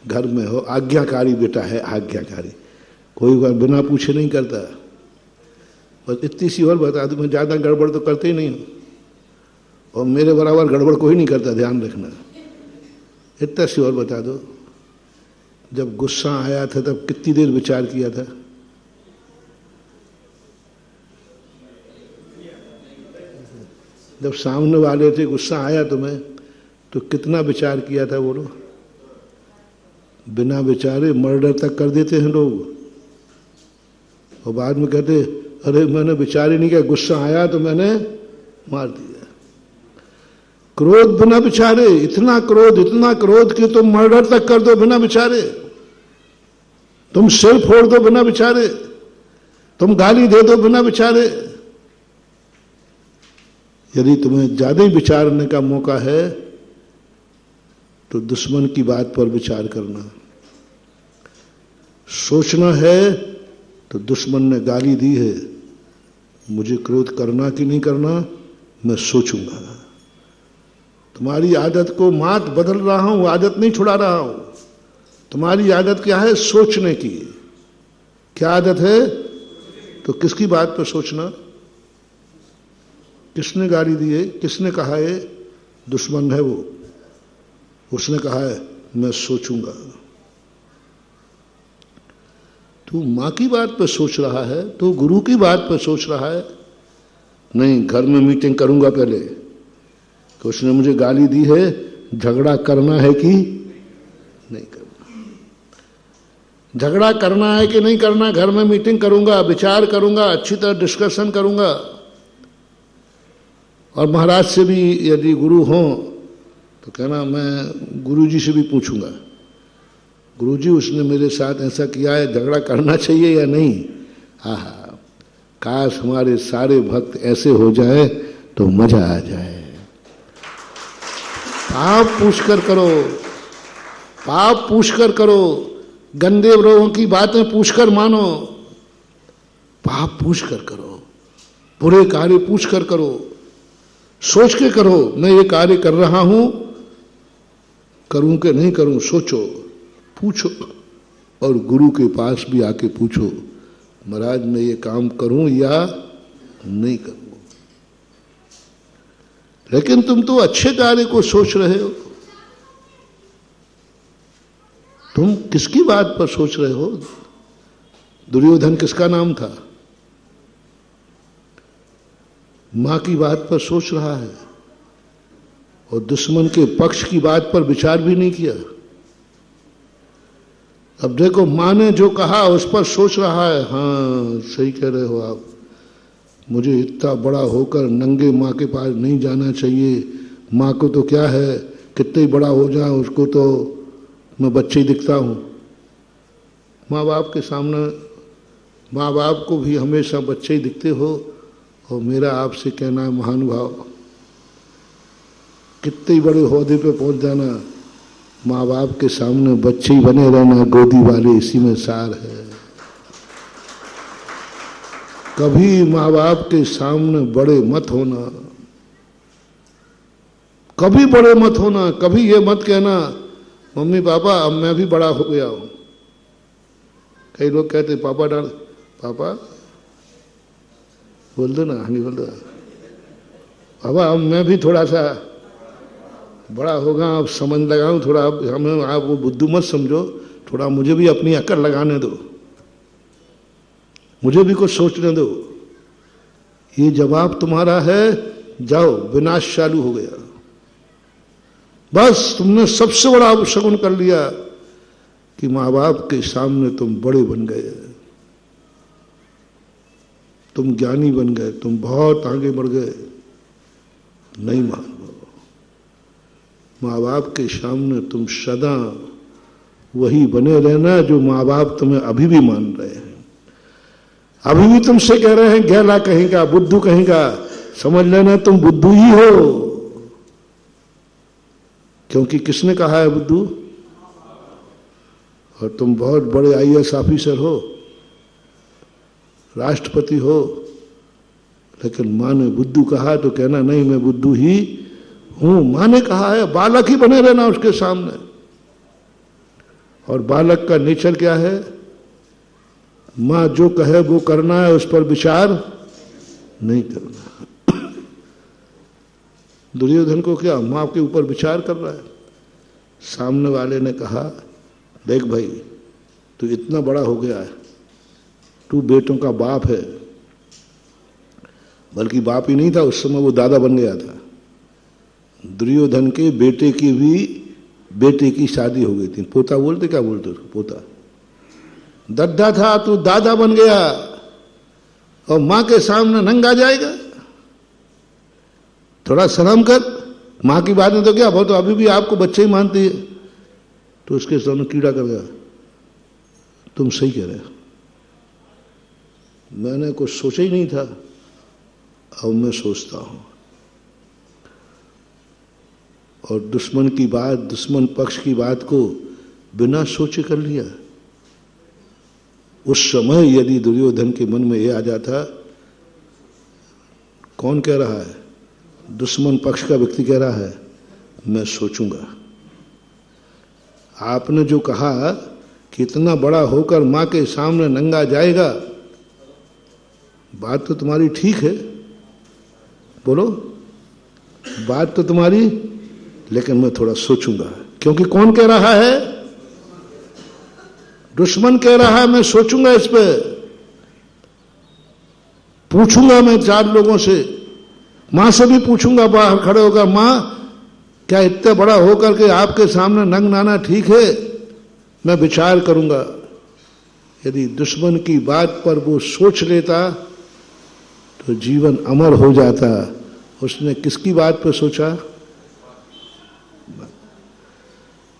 B: घर में हो, आज्ञाकारी बेटा है, आज्ञाकारी, कोई बात बिना पूछे नहीं करता। बस इतनी सी और बता दूं, मैं ज़्यादा गड़बड़ तो करते ही नहीं हूँ, और मेरे बराबर गड़बड़ कोई नहीं करता, ध्यान रखना। इतना सी और बता दो, जब गुस्सा आया था तब कितनी देर विचार किया था? जब सामने वाले थे, गुस्सा आया तुम्हें, तो कितना विचार किया था? बोलो। बिना विचारे मर्डर तक कर देते हैं लोग, और बाद में कहते अरे मैंने विचार ही नहीं किया, गुस्सा आया तो मैंने मार दिया। क्रोध बिना विचारे, इतना क्रोध कि तुम मर्डर तक कर दो बिना विचारे, तुम सिर फोड़ दो बिना विचारे, तुम गाली दे दो बिना विचारे। यदि तुम्हें ज्यादा ही विचारने का मौका है तो दुश्मन की बात पर विचार करना। सोचना है तो दुश्मन ने गाली दी है, मुझे क्रोध करना कि नहीं करना, मैं सोचूंगा। तुम्हारी आदत को मात बदल रहा हूं, आदत नहीं छुड़ा रहा हूं। तुम्हारी आदत क्या है? सोचने की। क्या आदत है? तो किसकी बात पर सोचना? किसने गाली दी है? किसने कहा है? दुश्मन है वो, उसने कहा है मैं सोचूंगा। तू माँ की बात पर सोच रहा है, तू गुरु की बात पर सोच रहा है। नहीं, घर में मीटिंग करूंगा पहले कि उसने मुझे गाली दी है, झगड़ा करना है कि नहीं करना, झगड़ा करना है कि नहीं करना। घर में मीटिंग करूंगा, विचार करूंगा, अच्छी तरह डिस्कशन करूंगा। और महाराज से भी यदि गुरु हों तो कहना मैं गुरुजी से भी पूछूंगा, गुरुजी उसने मेरे साथ ऐसा किया है, झगड़ा करना चाहिए या नहीं। आहा, काश हमारे सारे भक्त ऐसे हो जाए तो मजा आ जाए। पाप पूछकर करो, पाप पूछकर करो, गंदे लोगों की बातें पूछकर मानो। पाप पूछकर करो, बुरे कार्य पूछकर करो, सोच के करो। मैं ये कार्य कर रहा हूं, करूं कि नहीं करूं, सोचो, पूछो। और गुरु के पास भी आके पूछो, महाराज मैं ये काम करूं या नहीं करूं। लेकिन तुम तो अच्छे कार्य को सोच रहे हो। तुम किसकी बात पर सोच रहे हो? दुर्योधन किसका नाम था? मां की बात पर सोच रहा है और दुश्मन के पक्ष की बात पर विचार भी नहीं किया। अब देखो, मां ने जो कहा उस पर सोच रहा है। हाँ, सही कह रहे हो आप, मुझे इतना बड़ा होकर नंगे मां के पास नहीं जाना चाहिए। मां को तो क्या है, कितने बड़ा हो जाए उसको तो मैं बच्चे ही दिखता हूं। माँ बाप के सामने, माँ बाप को भी हमेशा बच्चे ही दिखते हो। और मेरा आपसे कहना है महानुभाव, कितने बड़े ओहदे पे पहुंच जाना, माँ बाप के सामने बच्चे ही बने रहना, गोदी वाले, इसी में सार है। कभी माँ बाप के सामने बड़े मत होना, कभी बड़े मत होना। कभी ये मत कहना मम्मी पापा अब मैं भी बड़ा हो गया हूं। कई लोग कहते पापा डाल, पापा बोल दो ना, नहीं बोल दो पापा अब मैं भी थोड़ा सा बड़ा होगा, अब समझ लगाऊं थोड़ा। अब हमें आप वो बुद्धू मत समझो, थोड़ा मुझे भी अपनी अकल लगाने दो, मुझे भी कुछ सोचने दो। ये जवाब तुम्हारा है, जाओ, विनाश चालू हो गया। बस तुमने सबसे बड़ा अपशगुन कर लिया कि माँ बाप के सामने तुम बड़े बन गए, तुम ज्ञानी बन गए, तुम बहुत आगे बढ़ गए। नहीं मान लो, माँ बाप के सामने तुम सदा वही बने रहना जो माँ बाप तुम्हें अभी भी मान रहे हैं। अभी भी तुमसे कह रहे हैं गैला कहेगा, बुद्धू कहेगा, समझ लेना तुम बुद्धू ही हो। क्योंकि किसने कहा है बुद्धू? और तुम बहुत बड़े आईएएस ऑफिसर हो, राष्ट्रपति हो, लेकिन मां ने बुद्धू कहा तो कहना नहीं मैं बुद्धू ही हूं। मां ने कहा है, बालक ही बने रहना उसके सामने। और बालक का नेचर क्या है? मां जो कहे वो करना है, उस पर विचार नहीं करना। दुर्योधन को क्या, मां के ऊपर विचार कर रहा है। सामने वाले ने कहा देख भाई, तू इतना बड़ा हो गया है, तू बेटों का बाप है। बल्कि बाप ही नहीं था उस समय, वो दादा बन गया था। दुर्योधन के बेटे की भी बेटे की शादी हो गई थी। पोता बोलते, क्या बोलते हो? पोता। दद्दा था, तू दादा बन गया और मां के सामने नंगा जाएगा। थोड़ा शर्म कर, मां की बात में तो क्या, वो तो अभी भी आपको बच्चे ही मानती है। तो उसके सामने कीड़ा कर गया। तुम सही कह रहे हो, मैंने कुछ सोचा ही नहीं था, अब मैं सोचता हूं। और दुश्मन की बात, दुश्मन पक्ष की बात को बिना सोचे कर लिया। उस समय यदि दुर्योधन के मन में यह आ जाता, कौन कह रहा है? दुश्मन पक्ष का व्यक्ति कह रहा है मैं सोचूंगा। आपने जो कहा कि इतना बड़ा होकर मां के सामने नंगा जाएगा, बात तो तुम्हारी ठीक है, बोलो, बात तो तुम्हारी, लेकिन मैं थोड़ा सोचूंगा। क्योंकि कौन कह रहा है? दुश्मन कह रहा है मैं सोचूंगा, इस पे पूछूंगा मैं 4 लोगों से, मां से भी पूछूंगा बाहर खड़े होकर, मां क्या इतना बड़ा होकर के आपके सामने नंग नाना ठीक है? मैं विचार करूंगा। यदि दुश्मन की बात पर वो सोच लेता तो जीवन अमर हो जाता। उसने किसकी बात पर सोचा?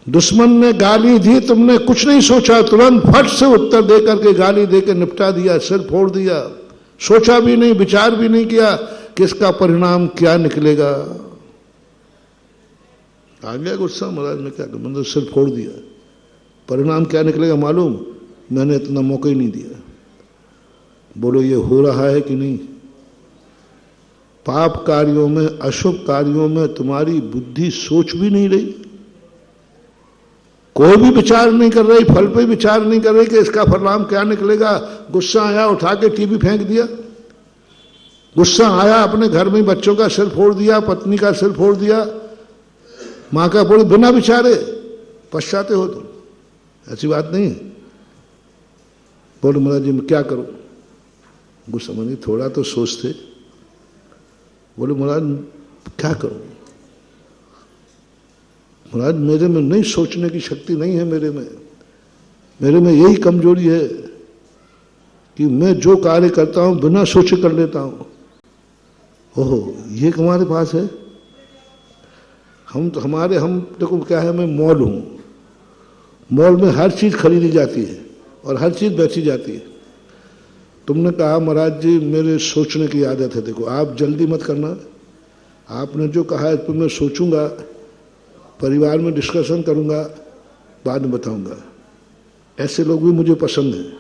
B: दुश्मन ने गाली दी, तुमने कुछ नहीं सोचा, तुरंत फट से उत्तर दे करके गाली देकर निपटा दिया, सिर फोड़ दिया। सोचा भी नहीं, विचार भी नहीं किया कि इसका परिणाम क्या निकलेगा। आ गया गुस्सा, महाराज ने क्या, मतलब सिर फोड़ दिया, परिणाम क्या निकलेगा मालूम? मैंने इतना मौका ही नहीं दिया। बोलो ये हो रहा है कि नहीं? पाप कार्यों में, अशुभ कार्यों में तुम्हारी बुद्धि सोच भी नहीं रही, कोई भी विचार नहीं कर रही, फल पे विचार नहीं कर रही कि इसका परिणाम क्या निकलेगा। गुस्सा आया, उठा के टीवी फेंक दिया। गुस्सा आया, अपने घर में बच्चों का सिर फोड़ दिया, पत्नी का सिर फोड़ दिया, मां का बोले बिना विचारे पछताते हो तुम, ऐसी बात नहीं है। बोले महाराज जी मैं क्या करूं? गुस्सा में थोड़ा तो सोचते। बोले महाराज क्या करूं? महाराज मेरे में नहीं, सोचने की शक्ति नहीं है मेरे में यही कमजोरी है कि मैं जो कार्य करता हूं बिना सोचे कर लेता हूं। ओहो, ये हमारे पास है। हम देखो क्या है, मैं मॉल हूं, मॉल में हर चीज खरीदी जाती है और हर चीज बेची जाती है। तुमने कहा महाराज जी मेरे सोचने की आदत है, देखो आप जल्दी मत करना, आपने जो कहा है इस पर मैं सोचूंगा, परिवार में डिस्कशन करूंगा, बाद में बताऊंगा। ऐसे लोग भी मुझे पसंद हैं।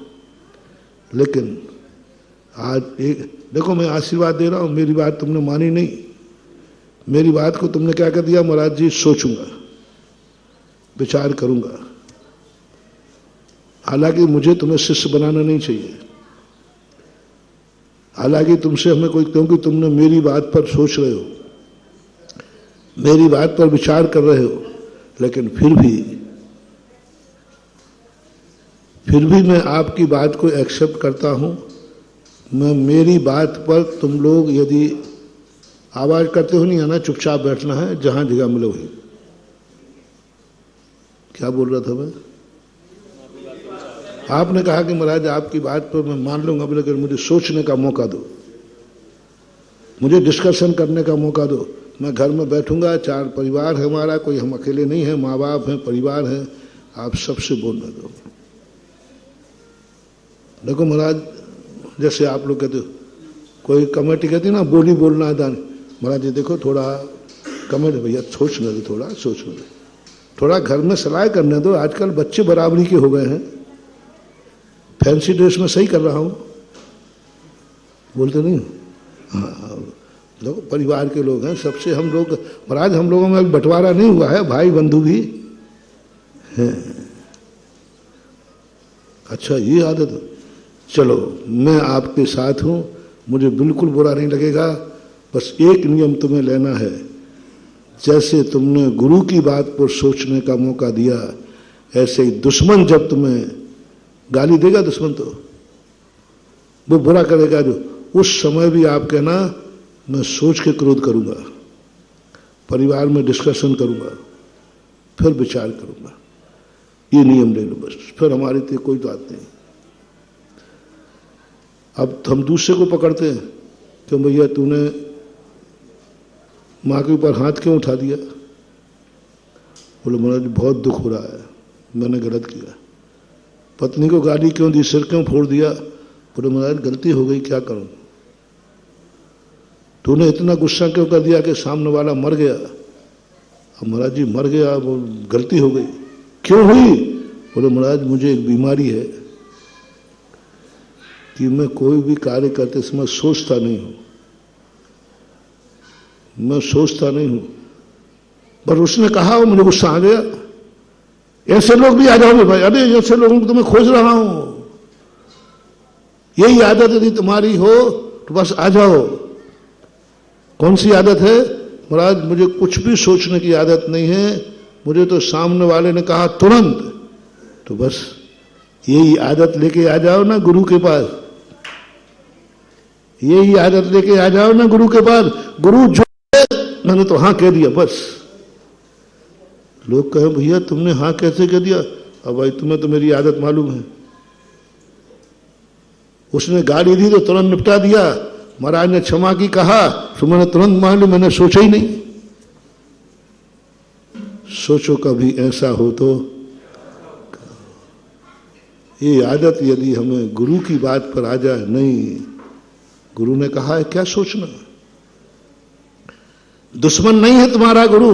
B: लेकिन आज एक देखो, मैं आशीर्वाद दे रहा हूं, मेरी बात तुमने मानी नहीं, मेरी बात को तुमने क्या कर दिया, महाराज जी सोचूंगा, विचार करूंगा। हालांकि मुझे तुम्हें शिष्य बनाना नहीं चाहिए, हालांकि तुमसे हमें कोई, क्योंकि तुमने मेरी बात पर सोच रहे हो, मेरी बात पर विचार कर रहे हो, लेकिन फिर भी मैं आपकी बात को एक्सेप्ट करता हूं। मैं मेरी बात पर तुम लोग यदि आवाज करते हो नहीं आना, चुपचाप बैठना है, जहां जगह मिलो ही। क्या बोल रहा था मैं? आपने कहा कि महाराज आपकी बात पर मैं मान लूंगा, लेकिन मुझे सोचने का मौका दो, मुझे डिस्कशन करने का मौका दो। मैं घर में बैठूंगा, 4 परिवार है हमारा, कोई हम अकेले नहीं है, माँ बाप हैं, परिवार है, आप सबसे बोलने दो। देखो महाराज, जैसे आप लोग कहते हो, कोई कमेटी कहती है ना बोली बोलना है दान, महाराज जी देखो थोड़ा कमेटी, भैया सोचने दो, थोड़ा सोचने दो, थोड़ा घर में सलाह करने दो। आजकल बच्चे बराबरी के हो गए हैं, फैंसी ड्रेस में सही कर रहा हूं, बोलते नहीं? हाँ, देखो परिवार के लोग हैं, सबसे हम लोग, महाराज हम लोगों में अभी बंटवारा नहीं हुआ है, भाई बंधु भी हैं। अच्छा ये आदत, चलो मैं आपके साथ हूं, मुझे बिल्कुल बुरा नहीं लगेगा। बस एक नियम तुम्हें लेना है, जैसे तुमने गुरु की बात पर सोचने का मौका दिया, ऐसे ही दुश्मन जब तुम्हें गाली देगा, दुश्मन तो वो बुरा करेगा, जो उस समय भी आप कहना मैं सोच के क्रोध करूंगा, परिवार में डिस्कशन करूंगा, फिर विचार करूंगा। ये नियम ले लो बस, फिर हमारी तो कोई बात नहीं। अब हम दूसरे को पकड़ते हैं कि भैया तूने माँ के ऊपर हाथ क्यों उठा दिया? बोले महाराज बहुत दुख हो रहा है, मैंने गलत किया। पत्नी को गाली क्यों दी, सिर क्यों फोड़ दिया? बोले महाराज गलती हो गई, क्या करूं? तूने इतना गुस्सा क्यों कर दिया कि सामने वाला मर गया? अब महाराज जी मर गया, वो गलती हो गई। क्यों हुई? बोले महाराज मुझे एक बीमारी है कि मैं कोई भी कार्य करते समय सोचता नहीं हूं, मैं सोचता नहीं हूं। पर उसने कहा और मुझे गुस्सा आ गया। ऐसे लोग भी आ जाओगे भाई, अरे ऐसे लोगों को तो मैं खोज रहा हूं। यही आदत यदि तुम्हारी हो तो बस आ जाओ। कौन सी आदत है? महाराज मुझे कुछ भी सोचने की आदत नहीं है, मुझे तो सामने वाले ने कहा तुरंत, तो बस यही आदत लेके आ जाओ ना गुरु के पास, यही आदत लेके आ जाओ ना गुरु के पास। गुरु जो मैंने तो हाँ कह दिया बस। लोग कहे भैया तुमने हाँ कैसे कह दिया? अब भाई तुम्हें तो मेरी आदत मालूम है। उसने गाली दी तो तुरंत निपटा दिया, महाराज ने क्षमा की कहा तो मैंने तुरंत मान ली, मैंने सोचा ही नहीं। सोचो कभी ऐसा हो तो। ये आदत यदि हमें गुरु की बात पर आ जाए, नहीं गुरु ने कहा है क्या सोचना, दुश्मन नहीं है तुम्हारा गुरु,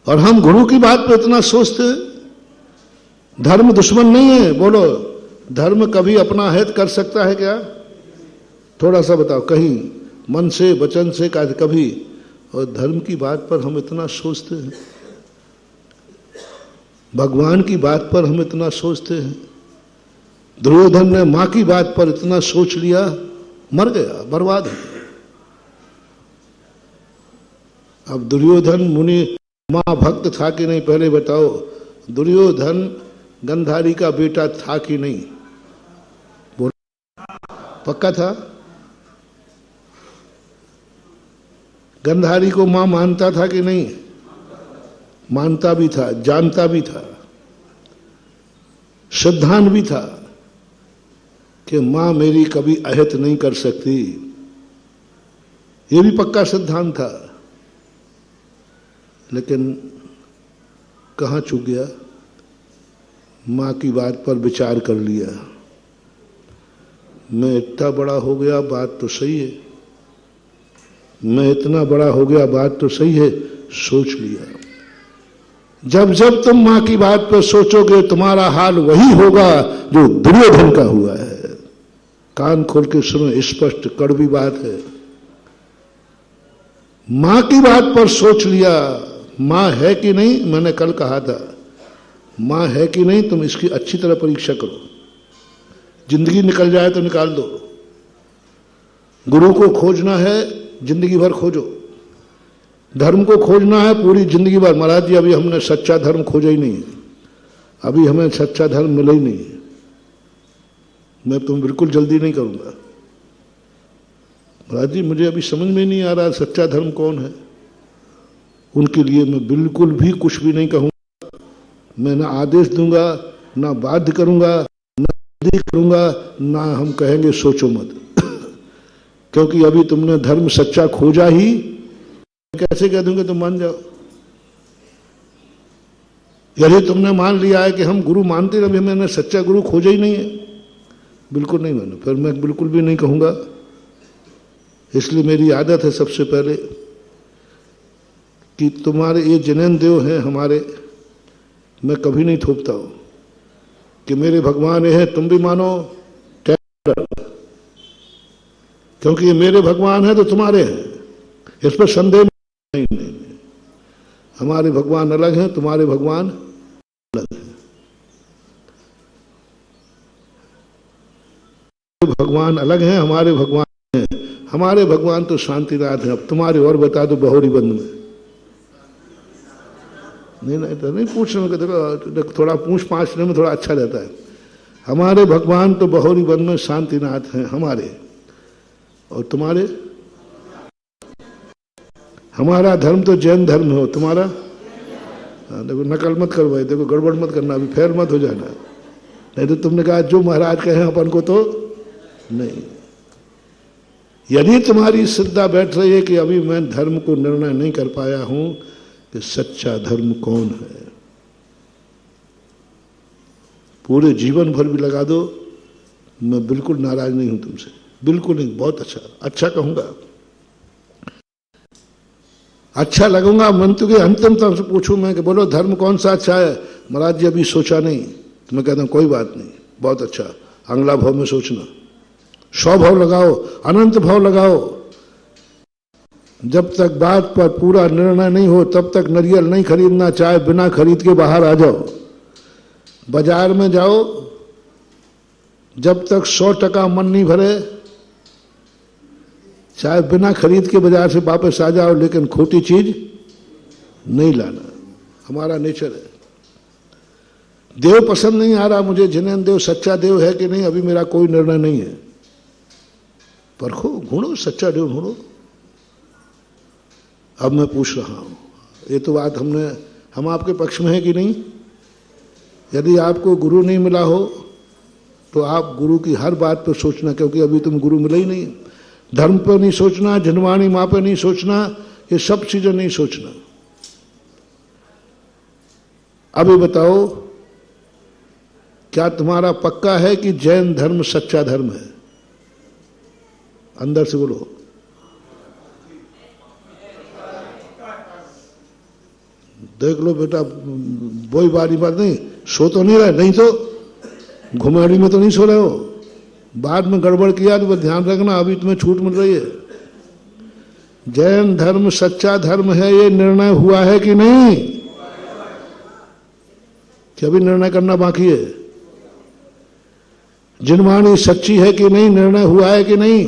B: और हम गुरु की बात पर इतना सोचते हैं। धर्म दुश्मन नहीं है, बोलो धर्म कभी अपना हित कर सकता है क्या? थोड़ा सा बताओ, कहीं मन से वचन से कभी? और धर्म की बात पर हम इतना सोचते हैं, भगवान की बात पर हम इतना सोचते हैं। दुर्योधन ने मां की बात पर इतना सोच लिया मर गया, बर्बाद हो गया। अब दुर्योधन मुनि महाभक्त था कि नहीं, पहले बताओ। दुर्योधन गंधारी का बेटा था कि नहीं? पक्का था? गंधारी को मां मानता था कि नहीं? मानता भी था, जानता भी था, श्रद्धान भी था कि मां मेरी कभी अहित नहीं कर सकती। यह भी पक्का सिद्धांत था। लेकिन कहां चूक गया? मां की बात पर विचार कर लिया। मैं इतना बड़ा हो गया, बात तो सही है। मैं इतना बड़ा हो गया, बात तो सही है, सोच लिया। जब जब तुम मां की बात पर सोचोगे, तुम्हारा हाल वही होगा जो दुर्योधन का हुआ है। कान खोल के सुनो, स्पष्ट कड़वी बात है। मां की बात पर सोच लिया, मां है कि नहीं। मैंने कल कहा था, मां है कि नहीं, तुम इसकी अच्छी तरह परीक्षा करो। जिंदगी निकल जाए तो निकाल दो। गुरु को खोजना है, जिंदगी भर खोजो। धर्म को खोजना है, पूरी जिंदगी भर। महाराज जी, अभी हमने सच्चा धर्म खोजा ही नहीं है, अभी हमें सच्चा धर्म मिला ही नहीं है। मैं तुम बिल्कुल जल्दी नहीं करूंगा। महाराज जी, मुझे अभी समझ में नहीं आ रहा सच्चा धर्म कौन है। उनके लिए मैं बिल्कुल भी कुछ भी नहीं कहूंगा। मैं ना आदेश दूंगा, ना बाध्य करूंगा, ना करूंगा, ना हम कहेंगे सोचो मत। क्योंकि अभी तुमने धर्म सच्चा खोजा ही। कैसे कह दूंगे तुम मान जाओ? यदि तुमने मान लिया है कि हम गुरु मानते रहे, मैंने सच्चा गुरु खोजा ही नहीं है, बिल्कुल नहीं मानो, फिर मैं बिल्कुल भी नहीं कहूंगा। इसलिए मेरी आदत है सबसे पहले कि तुम्हारे ये जैन देव हैं हमारे, मैं कभी नहीं थोपता हूं कि मेरे भगवान ये हैं तुम भी मानो, क्योंकि ये मेरे भगवान है तो तुम्हारे हैं, इस पर संदेह नहीं। हमारे भगवान अलग हैं, तुम्हारे भगवान अलग हैं। भगवान अलग हैं, हमारे भगवान हैं। हमारे भगवान तो शांतिनाथ हैं। अब तुम्हारे और बता दो बहोरी बंद में। नहीं तो नहीं पूछने में, देखो थोड़ा पूछ पाछने में थोड़ा अच्छा रहता है। हमारे भगवान तो बहोरी बंद में शांतिनाथ हैं हमारे, और तुम्हारे? हमारा धर्म तो जैन धर्म हो, तुम्हारा? देखो नकल मत करो भाई, देखो गड़बड़ मत करना, अभी फेर मत हो जाना। नहीं तो तुमने कहा जो महाराज कहे अपन को तो नहीं। यदि तुम्हारी श्रद्धा बैठ रही है कि अभी मैं धर्म को निर्णय नहीं कर पाया हूं कि सच्चा धर्म कौन है, पूरे जीवन भर भी लगा दो, मैं बिल्कुल नाराज नहीं हूं तुमसे, बिल्कुल नहीं। बहुत अच्छा कहूंगा, अच्छा लगूंगा। मंत्र के अंतिम तक से पूछूं मैं कि बोलो धर्म कौन सा अच्छा है? महाराज जी अभी सोचा नहीं। तो मैं कहता हूं कोई बात नहीं, बहुत अच्छा, अगला भाव में सोचना। 100 भाव लगाओ, अनंत भाव लगाओ। जब तक बात पर पूरा निर्णय नहीं हो तब तक नारियल नहीं खरीदना, चाहे बिना खरीद के बाहर आ जाओ। बाजार में जाओ, जब तक 100% मन नहीं भरे, चाहे बिना खरीद के बाजार से वापस आ जाओ, लेकिन खोटी चीज नहीं लाना। हमारा नेचर है। देव पसंद नहीं आ रहा मुझे, जिन्हें देव सच्चा देव है कि नहीं, अभी मेरा कोई निर्णय नहीं है। परखो, ढूंढो, सच्चा देव ढूंढो। अब मैं पूछ रहा हूं, ये तो बात हम आपके पक्ष में है कि नहीं? यदि आपको गुरु नहीं मिला हो तो आप गुरु की हर बात पर सोचना, क्योंकि अभी तुम गुरु मिला ही नहीं। धर्म पर नहीं सोचना, जनवाणी मां पर नहीं सोचना, ये सब चीजें नहीं सोचना। अभी बताओ, क्या तुम्हारा पक्का है कि जैन धर्म सच्चा धर्म है? अंदर से बोलो। देख लो बेटा, बोई बारी बात नहीं, सो तो नहीं रहे, नहीं तो घुमाड़ी में तो नहीं सो रहे हो। बाद में गड़बड़ किया तो ध्यान रखना, अभी तुम्हें छूट मिल रही है। जैन धर्म सच्चा धर्म है, ये निर्णय हुआ है कि नहीं? कि अभी निर्णय करना बाकी है? जिनवाणी सच्ची है कि नहीं, निर्णय हुआ है कि नहीं?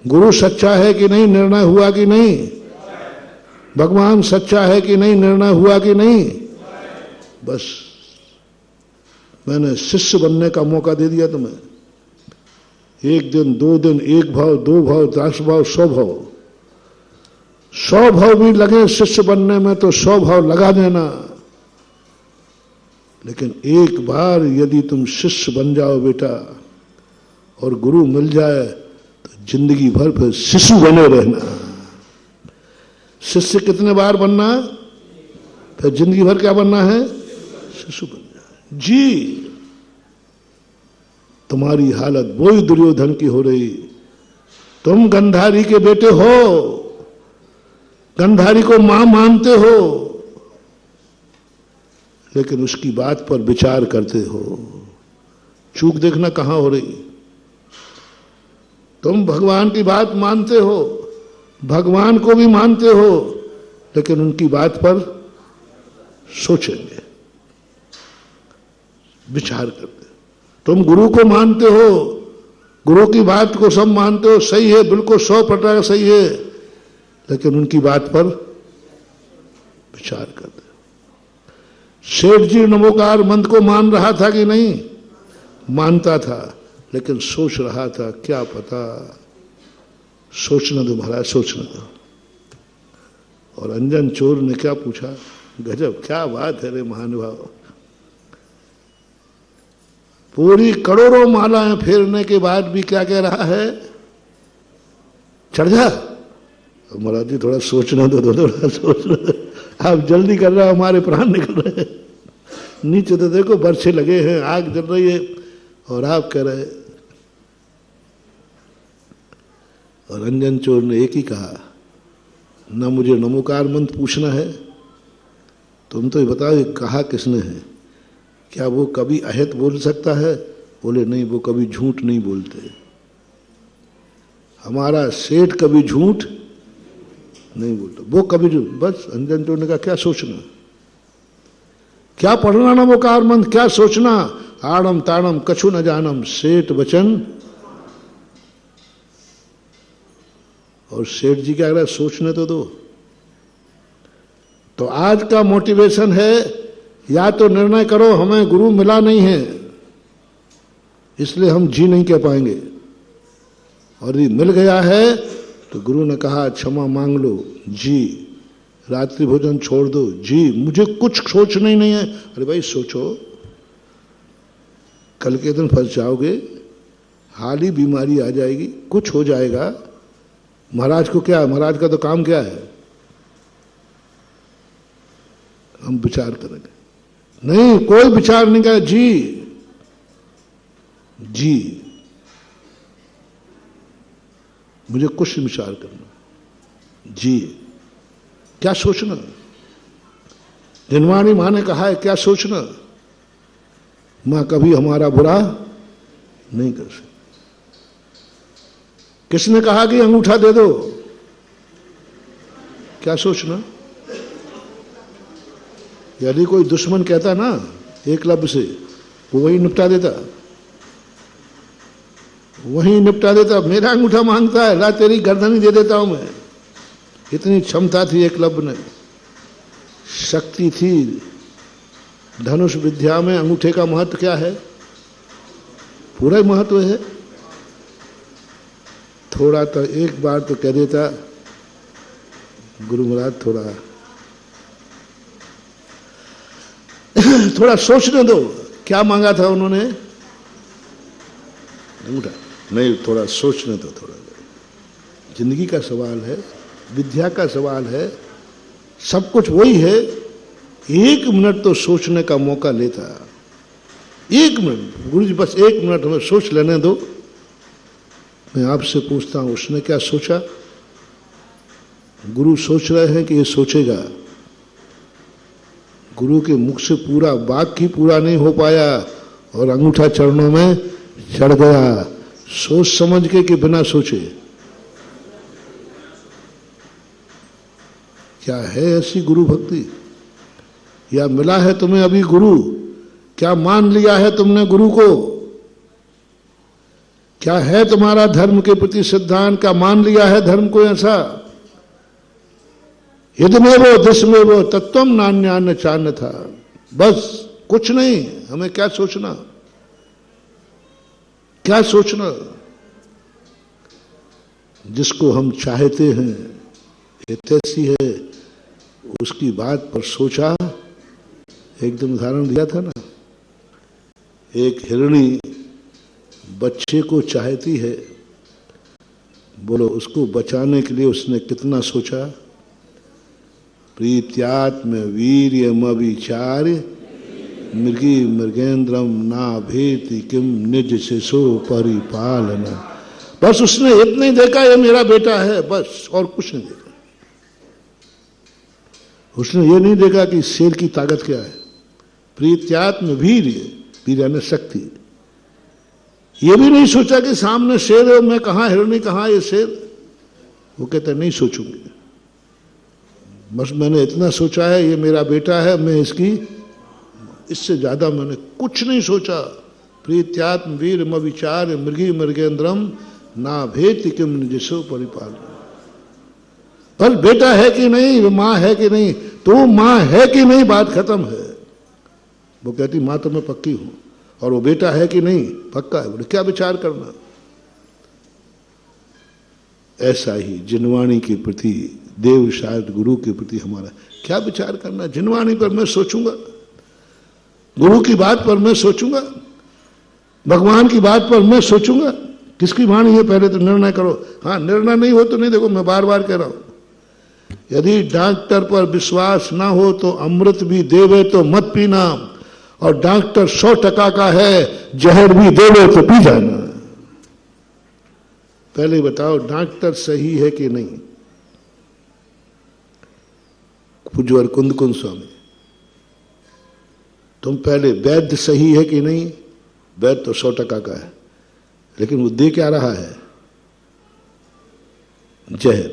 B: गुरु सच्चा है कि नहीं, निर्णय हुआ कि नहीं? भगवान सच्चा है कि नहीं, निर्णय हुआ कि नहीं? बस मैंने शिष्य बनने का मौका दे दिया तुम्हें। 1 दिन, 2 दिन, 1 भाव, 2 भाव, 10 भाव, 100 भाव, 100 भाव भी लगे शिष्य बनने में तो 100 भाव लगा देना। लेकिन एक बार यदि तुम शिष्य बन जाओ बेटा और गुरु मिल जाए तो जिंदगी भर फिर शिशु बने रहना। शिष्य कितने बार बनना? फिर जिंदगी भर क्या बनना है? शिशु बनना। जी तुम्हारी हालत वही दुर्योधन की हो रही। तुम गंधारी के बेटे हो, गंधारी को मां मानते हो, लेकिन उसकी बात पर विचार करते हो। चूक देखना कहां हो रही। तुम भगवान की बात मानते हो, भगवान को भी मानते हो, लेकिन उनकी बात पर सोचेंगे, विचार करते। तुम गुरु को मानते हो, गुरु की बात को सब मानते हो, सही है, बिल्कुल 100% सही है, लेकिन उनकी बात पर विचार करते। सेठ जी नमोकार मंत्र को मान रहा था कि नहीं? मानता था, लेकिन सोच रहा था क्या पता। सोचना दो महाराज, सोचना दो। और अंजन चोर ने क्या पूछा? गजब, क्या बात है रे महानुभाव। पूरी करोड़ों मालाएं फेरने के बाद भी क्या कह रहा है? चढ़ जा। महाराज जी थोड़ा सोचना दो, थोड़ा सोचना दो। आप जल्दी कर रहे हो, हमारे प्राण निकल रहे हैं। नीचे तो देखो बरछे लगे हैं, आग जल रही है, और आप कह रहे। और अंजन चोर ने एक ही कहा, ना मुझे नमोकार मंत्र पूछना है, तुम तो ये बताओ ये कहा किसने है? क्या वो कभी अहित बोल सकता है? बोले नहीं, वो कभी झूठ नहीं बोलते। हमारा सेठ कभी झूठ नहीं बोलता, वो कभी झूठ। बस अंजन चोर ने कहा क्या सोचना, क्या पढ़ना नमोकार मंत्र, क्या सोचना? आड़म ताड़म कछु न जानम, सेठ वचन। और सेठ जी क्या कह रहा है? सोचने तो दो। तो आज का मोटिवेशन है, या तो निर्णय करो हमें गुरु मिला नहीं है इसलिए हम जी नहीं कह पाएंगे, और ये मिल गया है तो गुरु ने कहा क्षमा मांग लो जी, रात्रि भोजन छोड़ दो जी, मुझे कुछ सोचना ही नहीं है। अरे भाई सोचो, कल के दिन फंस जाओगे, हाल ही बीमारी आ जाएगी, कुछ हो जाएगा। महाराज को क्या, महाराज का तो काम क्या है? हम विचार करेंगे। नहीं, कोई विचार नहीं करेगा। जी जी, मुझे कुछ विचार करना जी, क्या सोचना? जिनवाणी मां ने कहा है क्या सोचना? मां कभी हमारा बुरा नहीं कर सकती। किसने कहा कि अंगूठा दे दो? क्या सोचना? यदि कोई दुश्मन कहता ना एकलव्य से, वो वही निपटा देता, वही निपटा देता। मेरा अंगूठा मांगता है, ला तेरी गर्दन ही दे देता हूं मैं। इतनी क्षमता थी एकलव्य में, शक्ति थी। धनुष विद्या में अंगूठे का महत्व क्या है? पूरा महत्व है। थोड़ा तो एक बार तो कह देता, गुरु महाराज थोड़ा सोचने दो। क्या मांगा था उन्होंने? अंगूठा नहीं, थोड़ा सोचने दो। थोड़ा जिंदगी का सवाल है, विद्या का सवाल है, सब कुछ वही है। 1 मिनट तो सोचने का मौका लेता। 1 मिनट गुरु जी, बस 1 मिनट हमें सोच लेने दो। मैं आपसे पूछता हूं, उसने क्या सोचा? गुरु सोच रहे हैं कि ये सोचेगा। गुरु के मुख से पूरा वाक्य ही पूरा नहीं हो पाया और अंगूठा चरणों में चढ़ गया, सोच समझ के कि बिना सोचे। क्या है ऐसी गुरु भक्ति? या मिला है तुम्हें अभी गुरु? क्या मान लिया है तुमने गुरु को? क्या है तुम्हारा धर्म के प्रति सिद्धांत? का मान लिया है धर्म को ऐसा? यदमें वो दिसमें वो तत्वम नान्यान चान्य था, बस कुछ नहीं। हमें क्या सोचना, क्या सोचना? जिसको हम चाहते हैं हितैषी है, उसकी बात पर सोचा। एक दिन उदाहरण दिया था ना, एक हिरणी बच्चे को चाहती है, बोलो उसको बचाने के लिए उसने कितना सोचा? प्रीत्यात्म वीर्यमविचार्य मृगी मृगेंद्रम ना भेति किम निज शिशु परिपालना। बस उसने इतना ही देखा, ये मेरा बेटा है, बस, और कुछ नहीं देखा। उसने ये नहीं देखा कि शेर की ताकत क्या है। प्रीत्यात्म वीर्य, वीर्य ने शक्ति। ये भी नहीं सोचा कि सामने शेर है, मैं कहां हिरणी, कहां ये शेर। वो कहता नहीं सोचूंगी, बस मैंने इतना सोचा है ये मेरा बेटा है, मैं इसकी, इससे ज्यादा मैंने कुछ नहीं सोचा। प्रीत्यात्म वीर विचार मृगी मृगेंद्रम ना भेति किम निजसो परिपाल। पर बेटा है कि नहीं, वो मां है कि नहीं, तो मां है कि नहीं, बात खत्म है। वो कहती मां तो मैं पक्की हूं, और वो बेटा है कि नहीं, पक्का है। बोले क्या विचार करना? ऐसा ही जिनवाणी के प्रति, देव शायद गुरु के प्रति हमारा क्या विचार करना? जिनवाणी पर मैं सोचूंगा, गुरु की बात पर मैं सोचूंगा, भगवान की बात पर मैं सोचूंगा। किसकी वाणी है पहले तो निर्णय करो। हाँ, निर्णय नहीं हो तो नहीं। देखो मैं बार बार कह रहा हूं, यदि डॉक्टर पर विश्वास ना हो तो अमृत भी देवे तो मत पीना, और डॉक्टर 100% का है, जहर भी देवे तो पी जाना। पहले बताओ डॉक्टर सही है कि नहीं? पूज्य कुंद स्वामी, तुम पहले वैद्य सही है कि नहीं? वैद्य तो 100% का है, लेकिन वो दे क्या रहा है? जहर।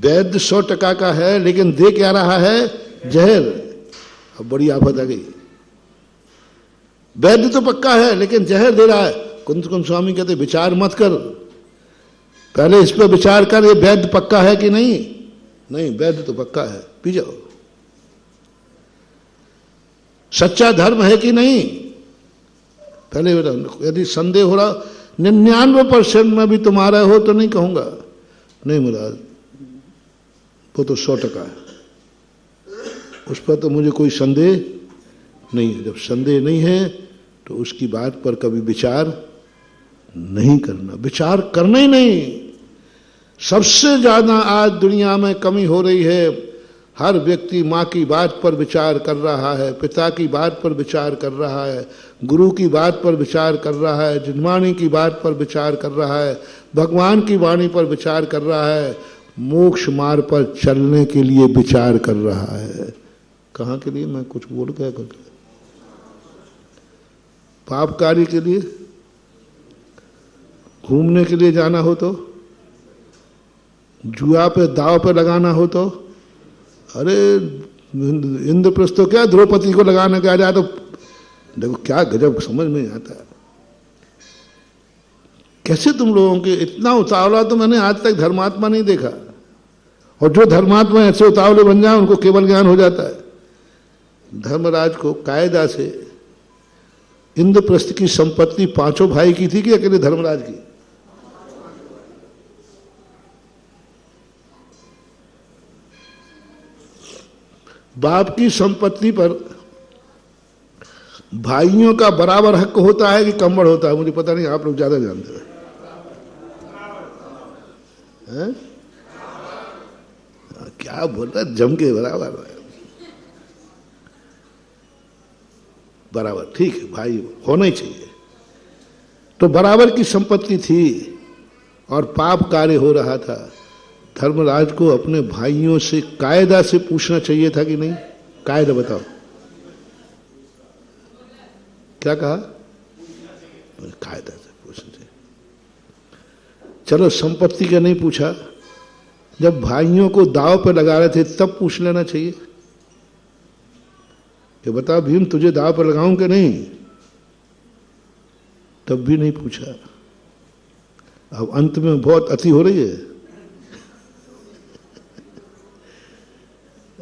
B: वैद्य 100% का है, लेकिन दे क्या रहा है? जहर। अब बड़ी आफत आ गई। वैद्य तो पक्का है, लेकिन जहर दे रहा है। कुंद स्वामी कहते विचार मत कर, पहले इस पर विचार कर, ये वैद्य पक्का है कि नहीं? नहीं, वैद्य तो पक्का है, पी जाओ। सच्चा धर्म है कि नहीं? पहले यदि संदेह हो रहा 99% में भी तुम्हारा हो तो नहीं कहूंगा, नहीं महाराज वो तो 100% है, उस पर तो मुझे कोई संदेह नहीं है। जब संदेह नहीं है तो उसकी बात पर कभी विचार नहीं करना, विचार करना ही नहीं। सबसे ज्यादा आज दुनिया में कमी हो रही है। हर व्यक्ति माँ की बात पर विचार कर रहा है, पिता की बात पर विचार कर रहा है, गुरु की बात पर विचार कर रहा है, जिनवाणी की बात पर विचार कर रहा है, भगवान की वाणी पर विचार कर रहा है, मोक्ष मार्ग पर चलने के लिए विचार कर रहा है। कहाँ के लिए? मैं कुछ बोल गया करके, पाप कार्य के लिए, घूमने के लिए जाना हो तो, जुआ पे दाव पे लगाना हो तो, अरे इंद्रप्रस्थ तो क्या द्रौपदी को लगाने के आ जाए तो देखो क्या गजब, समझ में आता है। कैसे तुम लोगों के इतना उतावला तो मैंने आज तक धर्मात्मा नहीं देखा। और जो धर्मात्मा ऐसे उतावले बन जाए उनको केवल ज्ञान हो जाता है। धर्मराज को कायदा से इंद्रप्रस्थ की संपत्ति 5 भाई की थी कि अकेले धर्मराज की? बाप की संपत्ति पर भाइयों का बराबर हक होता है कि कम बढ़ होता है? मुझे पता नहीं, आप लोग ज्यादा जानते हैं। क्या बोल रहा है? जम के बराबर बराबर, ठीक है भाई, होना ही चाहिए। तो बराबर की संपत्ति थी और पाप कार्य हो रहा था। धर्मराज को अपने भाइयों से कायदा से पूछना चाहिए था कि नहीं? कायदा बताओ, क्या कहा? कायदा से पूछना चाहिए। चलो संपत्ति का नहीं पूछा, जब भाइयों को दाव पे लगा रहे थे तब पूछ लेना चाहिए कि बता भीम तुझे दाव पे लगाऊं कि नहीं? तब भी नहीं पूछा। अब अंत में बहुत अति हो रही है।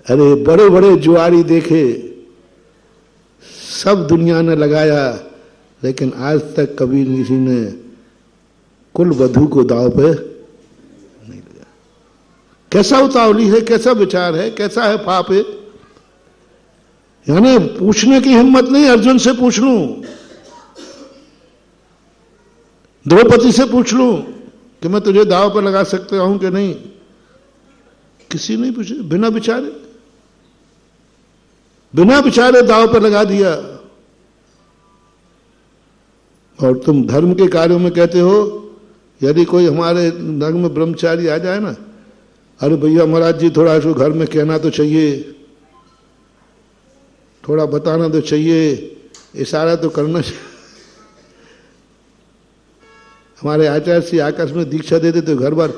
B: अरे बड़े बड़े जुआरी देखे, सब दुनिया ने लगाया, लेकिन आज तक कभी किसी ने कुल वधू को दांव पे नहीं लगा। कैसा उतावली है, कैसा विचार है, कैसा है पाप है। यानी पूछने की हिम्मत नहीं, अर्जुन से पूछ लूं, द्रौपदी से पूछ लूं कि मैं तुझे दांव पर लगा सकता हूं कि नहीं, किसी नहीं पूछे, बिना विचारे दांव पर लगा दिया। और तुम धर्म के कार्यों में कहते हो, यदि कोई हमारे नग में ब्रह्मचारी आ जाए ना, अरे भैया महाराज जी थोड़ा इसको घर में कहना तो चाहिए, थोड़ा बताना तो चाहिए, इशारा तो करना चाहिए। हमारे आचार्य श्री आकाश में दीक्षा दे देते घर बार,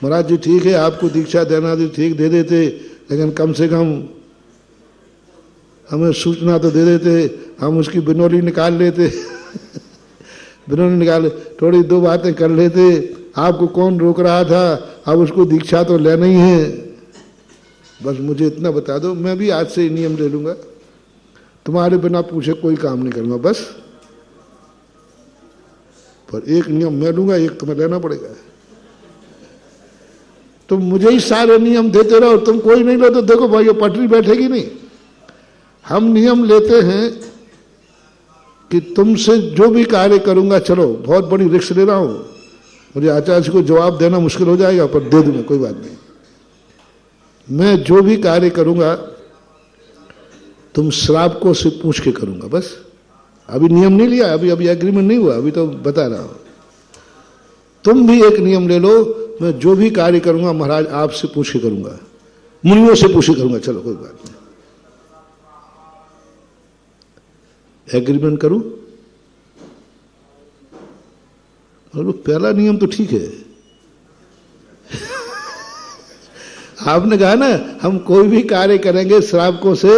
B: महाराज जी ठीक है आपको दीक्षा देना तो ठीक दे देते, लेकिन कम से कम हमें सूचना तो दे देते, हम उसकी बिनौली निकाल लेते। बिनौली निकाल, थोड़ी दो बातें कर लेते, आपको कौन रोक रहा था, अब उसको दीक्षा तो लेना ही है। बस मुझे इतना बता दो, मैं भी आज से ही नियम ले लूंगा, तुम्हारे बिना पूछे कोई काम नहीं करूंगा बस। पर एक नियम मैं लूंगा, एक तुम्हें लेना पड़ेगा। तुम मुझे ही सारे नियम देते रहो, तुम कोई नहीं लो तो देखो भाई ये पटरी बैठेगी नहीं। हम नियम लेते हैं कि तुमसे जो भी कार्य करूंगा, चलो बहुत बड़ी रिस्क ले रहा हूं, मुझे आचार्य को जवाब देना मुश्किल हो जाएगा, पर दे दूंगा, कोई बात नहीं। मैं जो भी कार्य करूंगा तुम श्रावकों से पूछ के करूंगा बस। अभी नियम नहीं लिया, अभी एग्रीमेंट नहीं हुआ, अभी तो बता रहा हूं। तुम भी एक नियम ले लो, मैं जो भी कार्य करूंगा महाराज आपसे पूछ के करूंगा, मुनियों से पूछ के करूंगा, चलो कोई बात नहीं। एग्रीमेंट करूं? और पहला नियम तो ठीक है। आपने कहा ना हम कोई भी कार्य करेंगे श्रावकों से,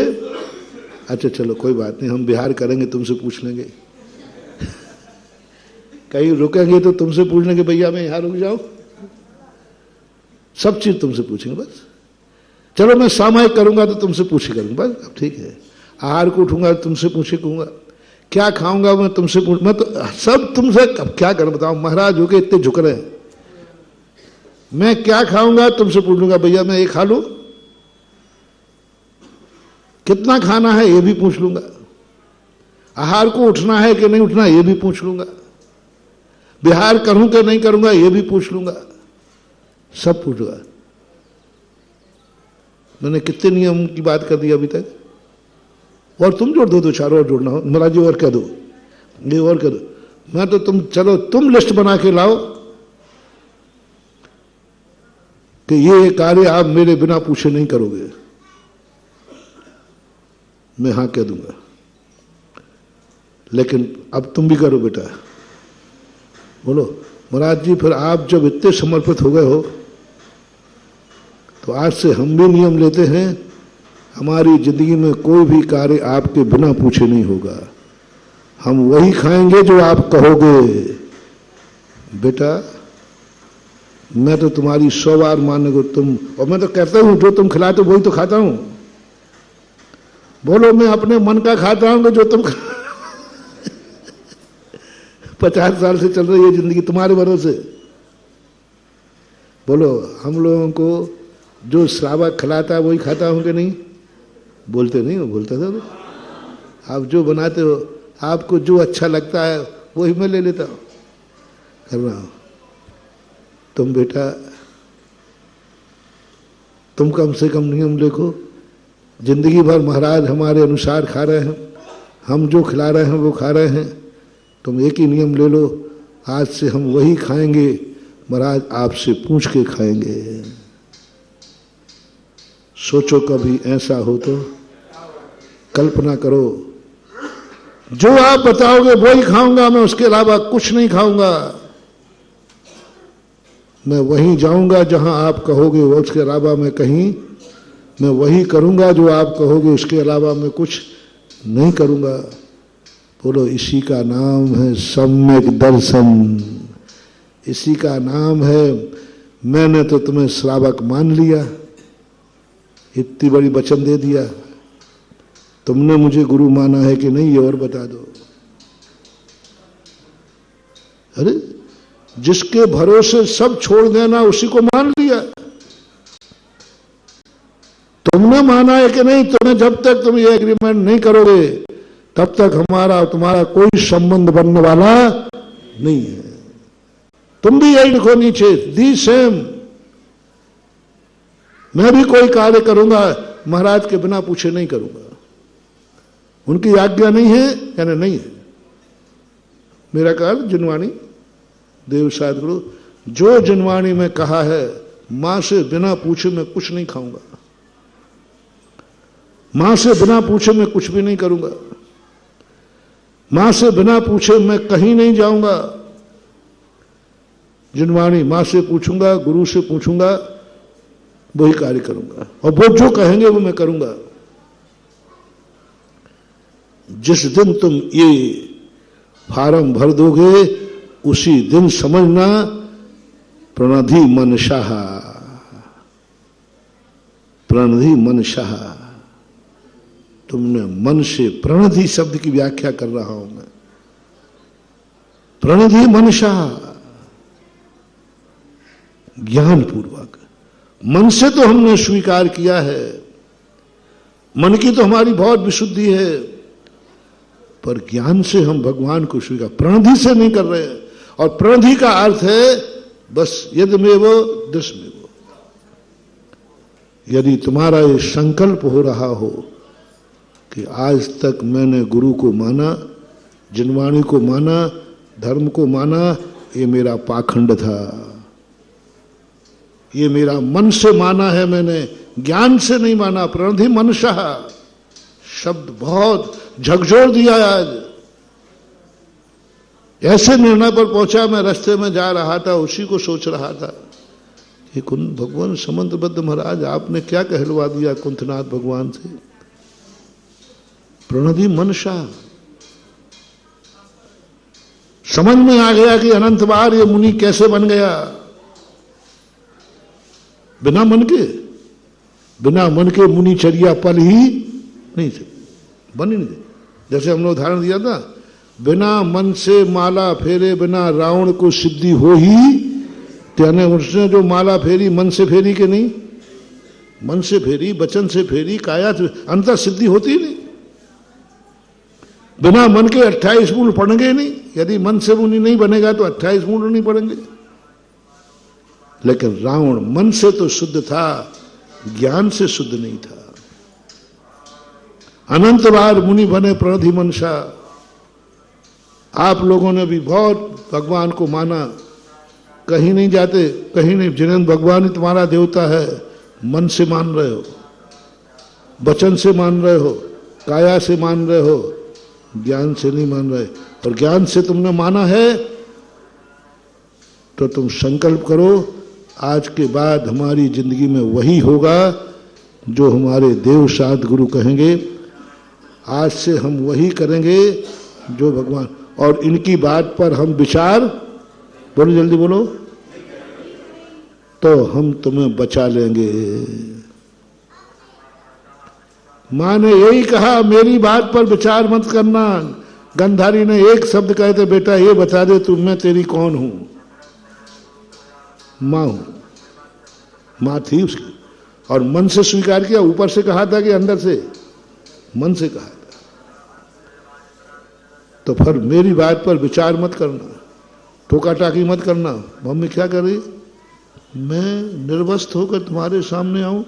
B: अच्छा चलो कोई बात नहीं, हम बिहार करेंगे तुमसे पूछ लेंगे। कहीं रुकेंगे तो तुमसे पूछ लेंगे भैया मैं यहां रुक जाऊं, सब चीज तुमसे पूछेंगे बस। चलो मैं सामायिक करूंगा तो तुमसे पूछे करूंगा बस, अब ठीक है। आहार को उठूंगा तुमसे पूछे कहूंगा, क्या खाऊंगा मैं तुमसे पूछ, मैं तो सब तुमसे, अब क्या करूं बताओ, महाराज हो के इतने झुक रहे हैं। मैं क्या खाऊंगा तुमसे पूछ लूंगा, भैया मैं ये खा लूं, कितना खाना है ये भी पूछ लूंगा, आहार को उठना है कि नहीं उठना ये भी पूछ लूंगा, विहार करूं कि नहीं करूंगा ये भी पूछ लूंगा, सब पूछूंगा। मैंने कितने नियम की बात कर दी अभी तक, और तुम जोड़ दो, तो चारों और जोड़ना हो, महाराज जी और कह दो, ये और कह दो, मैं तो तुम चलो तुम लिस्ट बना के लाओ कि ये कार्य आप मेरे बिना पूछे नहीं करोगे, मैं हां कह दूंगा। लेकिन अब तुम भी करो बेटा, बोलो महाराज जी फिर आप जब इतने समर्पित हो गए हो तो आज से हम भी नियम लेते हैं, हमारी जिंदगी में कोई भी कार्य आपके बिना पूछे नहीं होगा, हम वही खाएंगे जो आप कहोगे। बेटा मैं तो तुम्हारी 100 बार मानने को तुम, और मैं तो कहता हूं जो तुम खिलाते वही तो खाता हूं। बोलो मैं अपने मन का खाता हूं जो तुम 50 साल से चल रही है जिंदगी तुम्हारे भरोसे। बोलो हम लोगों को जो श्रावक खिलाता है वही खाता हूं कि नहीं? बोलते नहीं हो, बोलता था तो। आप जो बनाते हो, आपको जो अच्छा लगता है वही मैं ले लेता हूं, कर रहा हूं। तुम बेटा तुम कम से कम नियम लिखो, जिंदगी भर महाराज हमारे अनुसार खा रहे हैं, हम जो खिला रहे हैं वो खा रहे हैं, तुम एक ही नियम ले लो, आज से हम वही खाएंगे, महाराज आपसे पूछ के खाएंगे। सोचो कभी ऐसा हो तो, कल्पना करो जो आप बताओगे वही खाऊंगा मैं, उसके अलावा कुछ नहीं खाऊंगा। मैं वहीं जाऊंगा जहां आप कहोगे, उसके अलावा मैं कहीं, मैं वही करूंगा जो आप कहोगे, उसके अलावा मैं कुछ नहीं करूंगा। बोलो, इसी का नाम है सम्यक दर्शन, इसी का नाम है मैंने तो तुम्हें श्रावक मान लिया, इतनी बड़ी वचन दे दिया, तुमने मुझे गुरु माना है कि नहीं, ये और बता दो। अरे जिसके भरोसे सब छोड़ देना, उसी को मान लिया। तुमने माना है कि नहीं, तुम्हें जब तक तुम ये एग्रीमेंट नहीं करोगे तब तक हमारा तुम्हारा कोई संबंध बनने वाला नहीं है। तुम भी यही लिखो नीचे, दी सेम। मैं भी कोई कार्य करूंगा महाराज के बिना पूछे नहीं करूंगा, उनकी आज्ञा नहीं है कहने नहीं है। मेरा काल जिनवाणी देव सदगुरु, जो जिनवाणी में कहा है, मां से बिना पूछे मैं कुछ नहीं खाऊंगा, मां से बिना पूछे मैं कुछ भी नहीं करूंगा, मां से बिना पूछे मैं कहीं नहीं जाऊंगा। जिनवाणी मां से पूछूंगा, गुरु से पूछूंगा, वही कार्य करूंगा, और वो जो कहेंगे वो मैं करूंगा। जिस दिन तुम ये फार्म भर दोगे उसी दिन समझना प्रणधि मनशाह, प्रणधि मनशाह। तुमने मन से, प्रणधि शब्द की व्याख्या कर रहा हूं मैं, प्रणधि मनशाह, ज्ञान पूर्वक। मन से तो हमने स्वीकार किया है, मन की तो हमारी बहुत विशुद्धि है, पर ज्ञान से हम भगवान को स्वीकार, प्रणधि से नहीं कर रहे हैं। और प्रणधि का अर्थ है बस यदमेव दृश्यमेव। यदि तुम्हारा ये संकल्प हो रहा हो कि आज तक मैंने गुरु को माना, जिनवाणी को माना, धर्म को माना, ये मेरा पाखंड था, ये मेरा मन से माना है मैंने, ज्ञान से नहीं माना। प्रणधि मनशाह शब्द बहुत झकझोर दिया आज। ऐसे निर्णय पर पहुंचा, मैं रास्ते में जा रहा था, उसी को सोच रहा था कि कुंद भगवान समंतबद्ध महाराज आपने क्या कहलवा दिया कुंथनाथ भगवान से। प्रणधि मनशाह, समझ में आ गया कि अनंत बार ये मुनि कैसे बन गया। बिना मन के मुनिचर्या पल ही नहीं थे, बन ही नहीं थे। जैसे हमने उदाहरण दिया था, बिना मन से माला फेरे बिना रावण को सिद्धि हो ही, त्याने उसने जो माला फेरी मन से फेरी के नहीं, मन से फेरी, वचन से फेरी, काया से, अंतर सिद्धि होती नहीं। बिना मन के 28 मूल पढ़ेंगे नहीं, यदि मन से मुनि नहीं बनेगा तो 28 मूल नहीं पढ़ेंगे। लेकिन रावण मन से तो शुद्ध था, ज्ञान से शुद्ध नहीं था। अनंत बार मुनि बने प्रणधि मनशा। आप लोगों ने भी बहुत भगवान को माना, कहीं नहीं जाते, कहीं नहीं, जिनेंद्र भगवान ही तुम्हारा देवता है, मन से मान रहे हो, वचन से मान रहे हो, काया से मान रहे हो, ज्ञान से नहीं मान रहे। और ज्ञान से तुमने माना है तो तुम संकल्प करो, आज के बाद हमारी जिंदगी में वही होगा जो हमारे देव सदगुरु कहेंगे। आज से हम वही करेंगे जो भगवान, और इनकी बात पर हम विचार, बोलो जल्दी बोलो, तो हम तुम्हें बचा लेंगे। मां ने यही कहा, मेरी बात पर विचार मत करना। गंधारी ने एक शब्द कहे थे, बेटा ये बता दे तू मैं तेरी कौन हूं। मां हूं, मां थी उसकी, और मन से स्वीकार किया। ऊपर से कहा था कि अंदर से, मन से कहा था। तो फिर मेरी बात पर विचार मत करना, टोका टाकी मत करना। मम्मी क्या कर रही, मैं निर्वस्त होकर तुम्हारे सामने आऊं,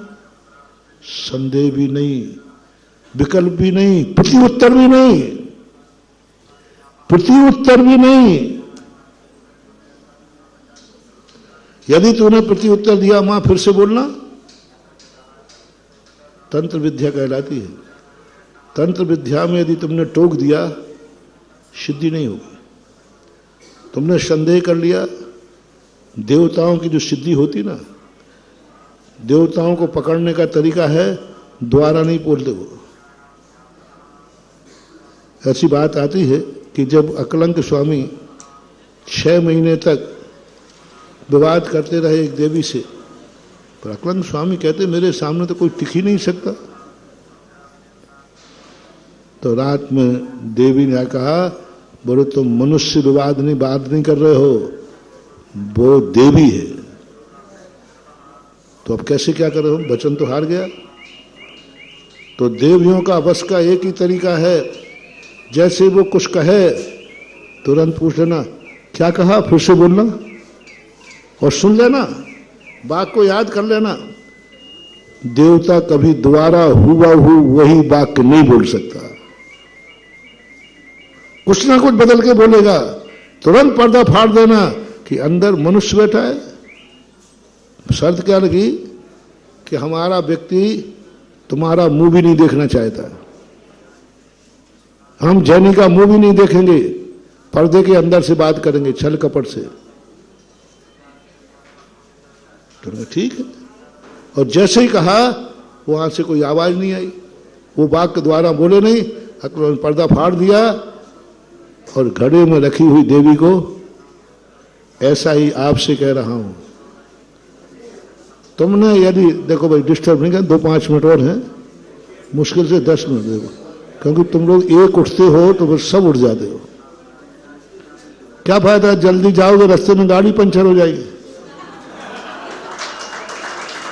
B: संदेह भी नहीं, विकल्प भी नहीं, प्रति उत्तर भी नहीं, प्रति उत्तर भी नहीं। यदि तूने प्रति उत्तर दिया, मां फिर से बोलना, तंत्र विद्या कहलाती है। तंत्र विद्या में यदि तुमने टोक दिया, सिद्धि नहीं होगी। तुमने संदेह कर लिया, देवताओं की जो सिद्धि होती ना, देवताओं को पकड़ने का तरीका है द्वारा नहीं बोलते, वो ऐसी बात आती है कि जब अकलंक स्वामी 6 महीने तक विवाद करते रहे एक देवी से, पर अकलंक स्वामी कहते मेरे सामने तो कोई टिक ही नहीं सकता। तो रात में देवी ने कहा, बोले तुम मनुष्य विवाद नहीं कर रहे हो, वो देवी है। तो अब कैसे क्या करो, वचन तो हार गया। तो देवियों का वश का एक ही तरीका है, जैसे वो कुछ कहे तुरंत पूछ लेना क्या कहा, फिर से बोलना और सुन लेना, बात को याद कर लेना। देवता कभी दोबारा हुआ वही वाक्य नहीं बोल सकता, कुछ ना कुछ बदल के बोलेगा। तुरंत पर्दा फाड़ देना कि अंदर मनुष्य बैठा है। शर्त क्या लगी कि हमारा व्यक्ति तुम्हारा मुंह भी नहीं देखना चाहता, हम जैनी का मुंह भी नहीं देखेंगे, पर्दे के अंदर से बात करेंगे, छल कपट से। तो ठीक है। और जैसे ही कहा वहां से कोई आवाज नहीं आई, वो वाक्य द्वारा बोले नहीं, अकबर ने पर्दा फाड़ दिया और घड़े में रखी हुई देवी को ऐसा ही आपसे कह रहा हूं, तुमने यदि देखो भाई डिस्टर्ब नहीं कर, 2-5 मिनट और हैं, मुश्किल से 10 मिनट देखो, क्योंकि तुम लोग एक उठते हो तो फिर सब उठ जाते हो। क्या फायदा, जल्दी जाओगे रास्ते में गाड़ी पंचर हो जाएगी।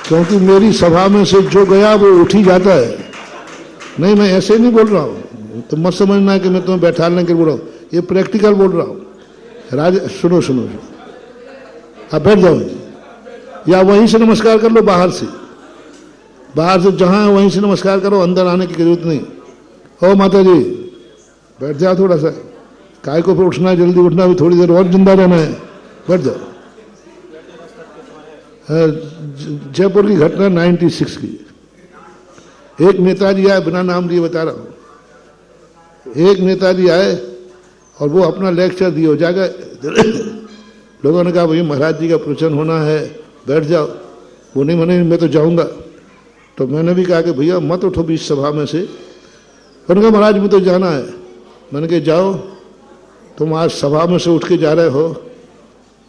B: क्योंकि मेरी सभा में से जो गया वो उठ ही जाता है। नहीं, मैं ऐसे नहीं बोल रहा हूं, तुम मत समझना कि मैं तुम्हें बैठाने के बोल रहा हूं, ये प्रैक्टिकल बोल रहा हूं। सुनो, अब बैठ जाओ या वहीं से नमस्कार कर लो, बाहर से जहां है वहीं से नमस्कार करो, अंदर आने की जरूरत नहीं। ओ माता जी बैठ जाओ थोड़ा सा, काय को फिर उठना है, जल्दी उठना, भी थोड़ी देर और जिंदा रहना है, बैठ जाओ। जयपुर की घटना 96 की, एक नेताजी आए, बिना नाम लिए बता रहा हूं, एक नेताजी आए और वो अपना लेक्चर दिए, जाकर लोगों ने कहा भाई महाराज जी का प्रवचन होना है, बैठ जाओ। वो नहीं माने, मैं तो जाऊंगा। तो मैंने भी कहा कि भैया मत उठो बीच सभा में से। उन्होंने कहा महाराज में तो जाना है। मैंने कहा जाओ, तुम आज सभा में से उठ के जा रहे हो,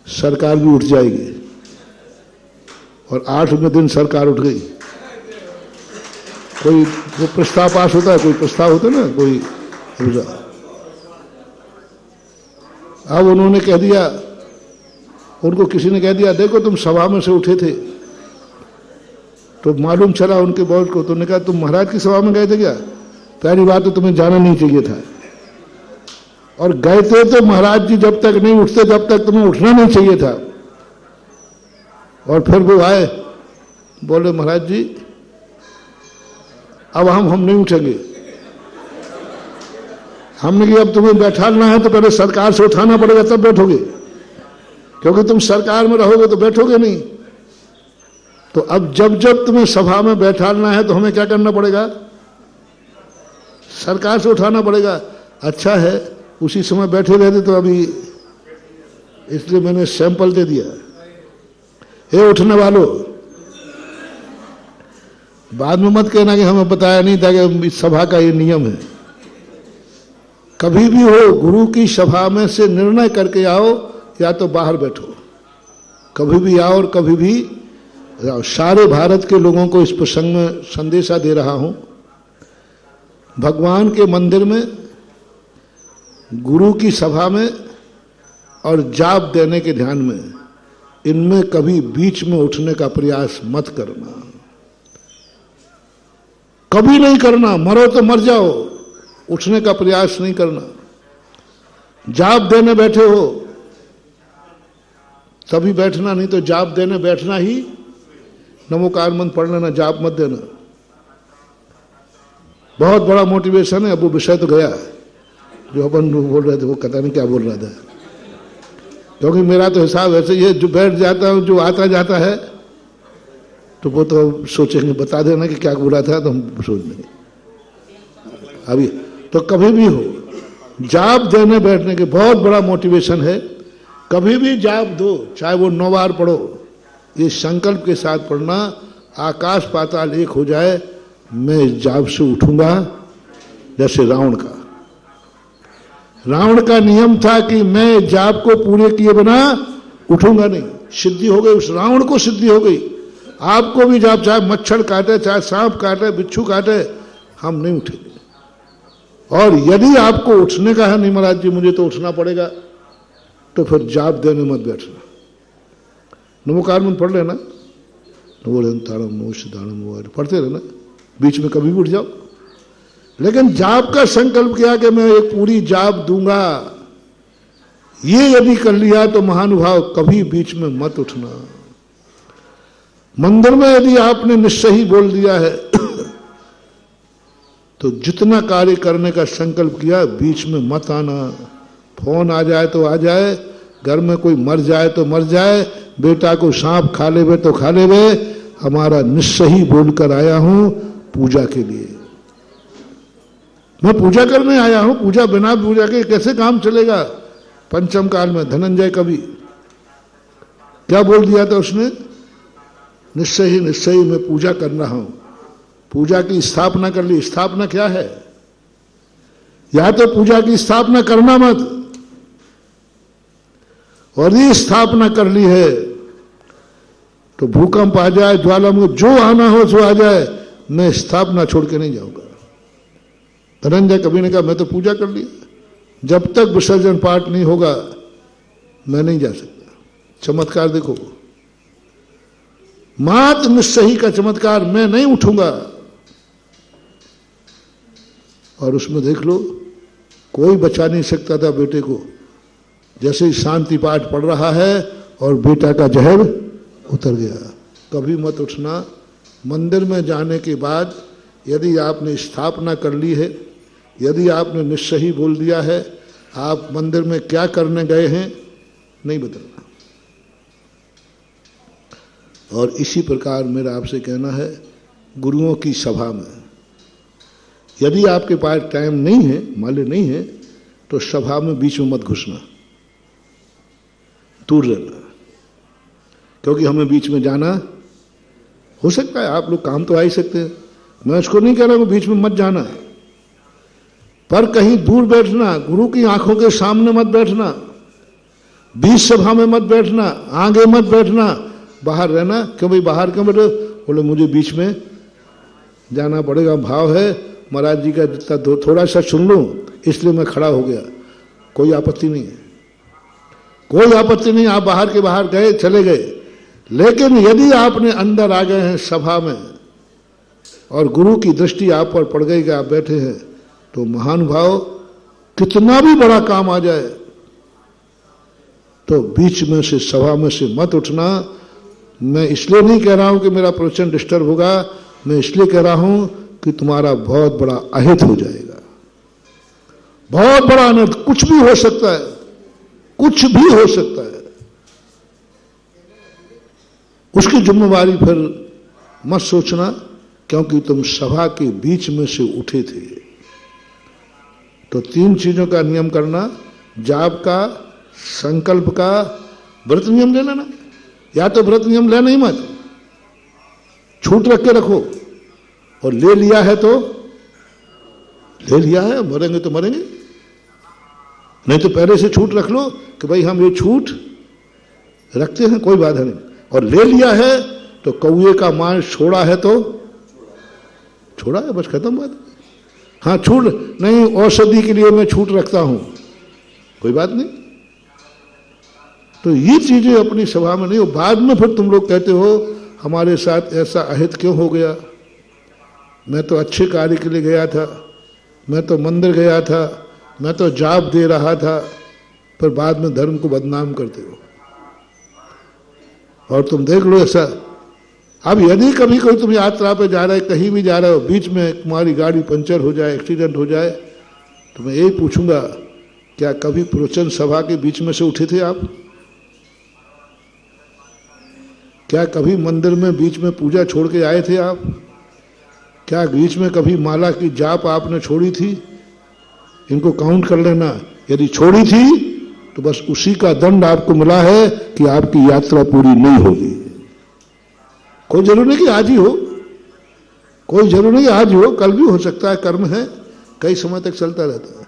B: सरकार भी उठ जाएगी। और 8वें दिन सरकार उठ गई। कोई वो प्रस्ताव पास होता है, कोई प्रस्ताव होता है ना, कोई। अब उन्होंने कह दिया, उनको किसी ने कह दिया देखो तुम सभा में से उठे थे। तो मालूम चला उनके बॉस को, तो उन्होंने कहा तुम महाराज की सभा में गए थे क्या? पहली बात तो तुम्हें जाना नहीं चाहिए था, और गए थे तो महाराज जी जब तक नहीं उठते तब तक तुम्हें उठना नहीं चाहिए था। और फिर वो आए, बोले महाराज जी अब हम नहीं उठेंगे। हमने कहा अब तुम्हें बैठाना है तो पहले सरकार से उठाना पड़ेगा तब बैठोगे, क्योंकि तुम सरकार में रहोगे तो बैठोगे नहीं। तो अब जब जब तुम्हें सभा में बैठाना है तो हमें क्या करना पड़ेगा? सरकार से उठाना पड़ेगा। अच्छा है उसी समय बैठे रहते तो अभी, इसलिए मैंने सैंपल दे दिया। ये उठने वालों, बाद में मत कहना कि हमें बताया नहीं था कि इस सभा का ये नियम है। कभी भी हो गुरु की सभा में से निर्णय करके आओ या तो बाहर बैठो, कभी भी आओ और कभी भी आओ। सारे भारत के लोगों को इस प्रसंग में संदेशा दे रहा हूं, भगवान के मंदिर में, गुरु की सभा में और जाप देने के ध्यान में, इनमें कभी बीच में उठने का प्रयास मत करना, कभी नहीं करना। मरो तो मर जाओ, उठने का प्रयास नहीं करना। जाप देने बैठे हो तभी बैठना, नहीं तो जाप देने बैठना ही नमोकार मंत्र पढ़ लेना, जाप मत देना। बहुत बड़ा मोटिवेशन है। अब वो विषय तो गया, जो अपन बोल रहे थे वो पता नहीं क्या बोल रहा था, क्योंकि मेरा तो हिसाब ऐसे ये जो बैठ जाता है, जो आता जाता है तो वो तो सोचेंगे, बता देना कि क्या बोला था तो हम सोच लेंगे। अभी तो कभी भी हो, जाप देने बैठने के बहुत बड़ा मोटिवेशन है। कभी भी जाप दो, चाहे वो 9 बार पढ़ो, ये संकल्प के साथ पढ़ना, आकाश पाताल एक हो जाए, मैं इस जाप से उठूंगा जैसे रावण का। रावण का नियम था कि मैं जाप को पूरे किए बिना उठूंगा नहीं। सिद्धि हो गई, उस रावण को सिद्धि हो गई। आपको भी जाप, चाहे मच्छर काटे, चाहे सांप काटे, बिच्छू काटे, हम नहीं उठेंगे। और यदि आपको उठने का है, नहीं महाराज जी मुझे तो उठना पड़ेगा, तो फिर जाप देने मत बैठना। नमोकार मंत्र पढ़ लेना, नमोरंताणम नमो सिद्धाणम पढ़ते रहना, बीच में कभी भी उठ जाओ। लेकिन जाप का संकल्प किया कि मैं एक पूरी जाप दूंगा, ये यदि कर लिया तो महानुभाव कभी बीच में मत उठना। मंदिर में यदि आपने निश्चय ही बोल दिया है तो जितना कार्य करने का संकल्प किया बीच में मत आना। फोन आ जाए तो आ जाए, घर में कोई मर जाए तो मर जाए, बेटा को सांप खा लेवे तो खा लेवे, हमारा निश्चय ही बोलकर आया हूं पूजा के लिए। मैं पूजा करने आया हूं, पूजा बिना पूजा के कैसे काम चलेगा। पंचम काल में धनंजय कवि क्या बोल दिया था उसने, निश्चय ही मैं पूजा कर रहा हूं। पूजा की स्थापना कर ली। स्थापना क्या है? या तो पूजा की स्थापना करना मत, और ये स्थापना कर ली है तो भूकंप आ जाए, ज्वालामुखी, जो आना हो सो आ जाए, मैं स्थापना छोड़ के नहीं जाऊंगा। धनंजय कवि ने कहा मैं तो पूजा कर लिया, जब तक विसर्जन पाठ नहीं होगा मैं नहीं जा सकता। चमत्कार देखो, मात निश्चयी का चमत्कार, मैं नहीं उठूंगा। और उसमें देख लो, कोई बचा नहीं सकता था बेटे को। जैसे ही शांति पाठ पढ़ रहा है और बेटा का जहर उतर गया। कभी मत उठना। मंदिर में जाने के बाद यदि आपने स्थापना कर ली है, यदि आपने निश्चय ही बोल दिया है, आप मंदिर में क्या करने गए हैं नहीं बदलना। और इसी प्रकार मेरा आपसे कहना है, गुरुओं की सभा में यदि आपके पास टाइम नहीं है, माले नहीं है, तो सभा में बीच में मत घुसना, दूर रहना। क्योंकि हमें बीच में जाना हो सकता है, आप लोग काम तो आ ही सकते हैं, मैं उसको नहीं कह रहा हूं बीच में मत जाना, पर कहीं दूर बैठना, गुरु की आंखों के सामने मत बैठना, बीच सभा में मत बैठना, आगे मत बैठना, बाहर रहना। क्यों भाई बाहर क्यों बैठो? बोले मुझे बीच में जाना पड़ेगा, भाव है महाराज जी का जितना थोड़ा सा सुन लूं इसलिए मैं खड़ा हो गया। कोई आपत्ति नहीं है, कोई आपत्ति नहीं, आप बाहर के बाहर गए, चले गए। लेकिन यदि आपने अंदर आ गए हैं सभा में और गुरु की दृष्टि आप पर पड़ गई कि आप बैठे हैं, तो महानुभाव कितना भी बड़ा काम आ जाए तो बीच में से, सभा में से मत उठना। मैं इसलिए नहीं कह रहा हूं कि मेरा प्रवचन डिस्टर्ब होगा, मैं इसलिए कह रहा हूं कि तुम्हारा बहुत बड़ा अहित हो जाएगा, बहुत बड़ा अनर्थ। कुछ भी हो सकता है, कुछ भी हो सकता है। उसकी जिम्मेवारी फिर मत सोचना, क्योंकि तुम सभा के बीच में से उठे थे। तो 3 चीजों का नियम करना, जाप का, संकल्प का, व्रत नियम ले लेना। या तो व्रत नियम लेना ही मत, छूट रख के रखो, और ले लिया है तो ले लिया है, मरेंगे तो मरेंगे, नहीं तो पहले से छूट रख लो कि भाई हम ये छूट रखते हैं, कोई बाधा नहीं। और ले लिया है तो कौए का मांस छोड़ा है तो छोड़ा है, बस खत्म बात। हाँ छूट नहीं, औषधि के लिए मैं छूट रखता हूं, कोई बात नहीं। तो ये चीजें अपनी सभा में नहीं हो। बाद में फिर तुम लोग कहते हो हमारे साथ ऐसा अहित क्यों हो गया, मैं तो अच्छे कार्य के लिए गया था, मैं तो मंदिर गया था, मैं तो जाप दे रहा था, पर बाद में धर्म को बदनाम करते हो। और तुम देख लो ऐसा। अब यदि कभी कोई तुम यात्रा पे जा रहे, कहीं भी जा रहे हो, बीच में तुम्हारी गाड़ी पंचर हो जाए, एक्सीडेंट हो जाए, तो मैं यही पूछूंगा, क्या कभी प्रवचन सभा के बीच में से उठे थे आप? क्या कभी मंदिर में बीच में पूजा छोड़ के आए थे आप? क्या बीच में कभी माला की जाप आपने छोड़ी थी? इनको काउंट कर लेना। यदि छोड़ी थी तो बस उसी का दंड आपको मिला है कि आपकी यात्रा पूरी नहीं होगी। कोई जरूरी नहीं कि आज ही हो, कोई जरूरी नहीं आज ही हो, कल भी हो सकता है, कर्म है, कई समय तक चलता रहता है।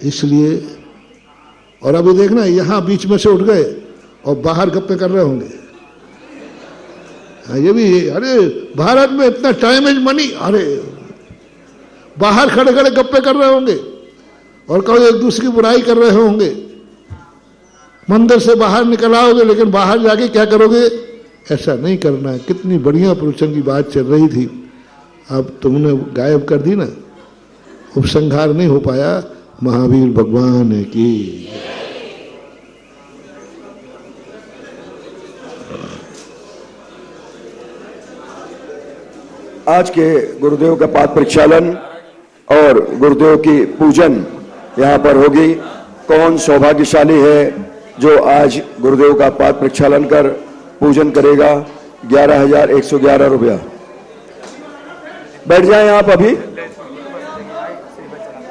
B: इसलिए। और अभी देखना, यहां बीच में से उठ गए और बाहर गप्पे कर रहे होंगे। हाँ, ये भी, अरे भारत में इतना टाइम इज मनी, अरे बाहर खड़े खड़े गप्पे कर रहे होंगे और कहो एक दूसरे की बुराई कर रहे होंगे। मंदिर से बाहर निकल आओगे, लेकिन बाहर जाके क्या करोगे? ऐसा नहीं करना है। कितनी बढ़िया प्रवचन की बात चल रही थी, अब तुमने गायब कर दी ना, उपसंहार नहीं हो पाया। महावीर भगवान की।
C: आज के गुरुदेव का पाद प्रक्षालन और गुरुदेव की पूजन यहाँ पर होगी। कौन सौभाग्यशाली है जो आज गुरुदेव का पाद प्रक्षालन कर पूजन करेगा? 11,111 रुपया। बैठ जाएं आप अभी।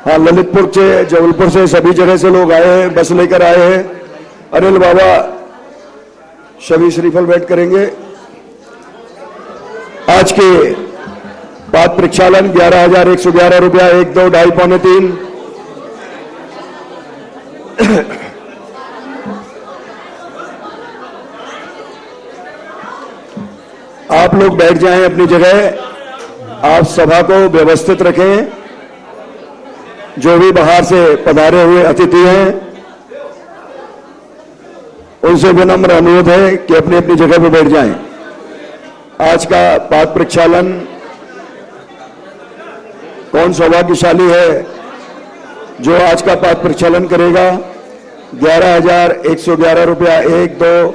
C: हाँ, ललितपुर से, जबलपुर से, सभी जगह से लोग आए हैं, बस लेकर आए हैं। अनिल बाबा सभी श्रीफल भेंट करेंगे। आज के पाद प्रक्षालन 11,111 रुपया। 1, 2, 2.5, पौने 3। आप लोग बैठ जाएं अपनी जगह। आप सभा को व्यवस्थित रखें। जो भी बाहर से पधारे हुए अतिथि हैं, उनसे विनम्र अनुरोध है कि अपनी अपनी जगह पर बैठ जाएं। आज का पाद प्रक्षालन, कौन सौभाग्यशाली है जो आज का पाद प्रक्षालन करेगा? 11,111 रुपया। 1, 2,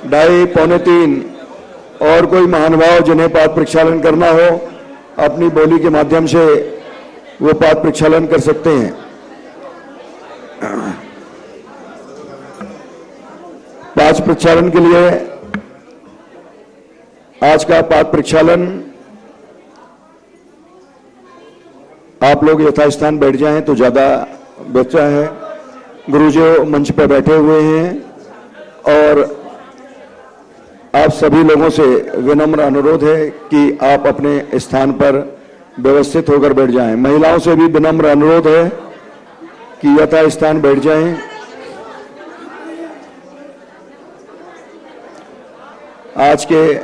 C: 2.5, पौने 3। और कोई महानुभाव जिन्हें पाद प्रक्षालन करना हो, अपनी बोली के माध्यम से वो पाद प्रक्षालन कर सकते हैं। पाद प्रक्षालन के लिए आज का पाद प्रक्षालन, आप लोग यथास्थान बैठ जाएं तो ज्यादा बेहतर है। गुरुजी मंच पर बैठे हुए हैं और आप सभी लोगों से विनम्र अनुरोध है कि आप अपने स्थान पर व्यवस्थित होकर बैठ जाएं। महिलाओं से भी विनम्र अनुरोध है कि यथास्थान बैठ जाएं। आज के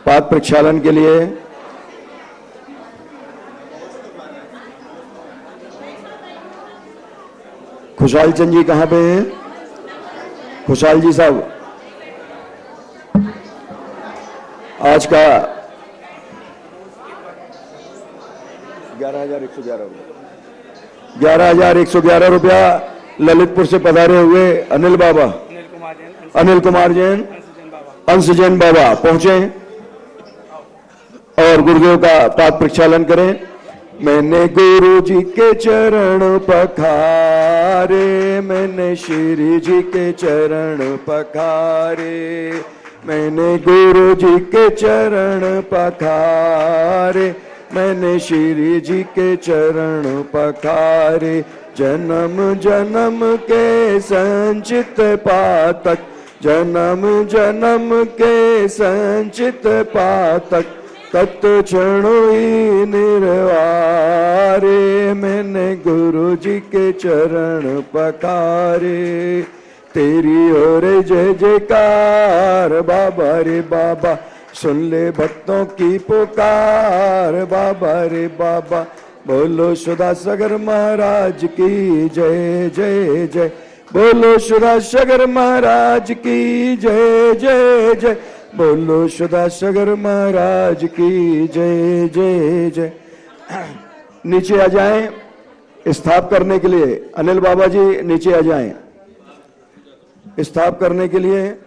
C: पाद प्रक्षालन के लिए खुशहाल चंद जी कहां पे हैं? खुशहाल जी साहब, आज का 11,111 रुपया ललितपुर से पधारे हुए अनिल बाबा, अनिल कुमार जैन, अंश जैन बाबा पहुंचे और गुरुदेव का पाद प्रक्षालन करें। मैंने गुरु जी के चरण पखारे, मैंने श्री जी के चरण पखारे, मैंने गुरु जी के चरण पखारे, मैंने श्री जी के चरण पखारे। जन्म जन्म के संचित पातक, जन्म जन्म के संचित पातक, तत्क्षणों ही निर्वारे। मैंने गुरु जी के चरण पखारे। तेरी ओर जय जयकार बाबा रे बाबा, सुन ले भक्तों की पुकार बाबा रे बाबा। बोलो सुधा सागर महाराज की जय जय जय, बोलो सुधा सागर महाराज की जय जय जय, बोलो सुधा सागर महाराज की जय जय जय। नीचे आ जाएं स्थाप करने के लिए। अनिल बाबा जी नीचे आ जाएं स्थाप करने के लिए।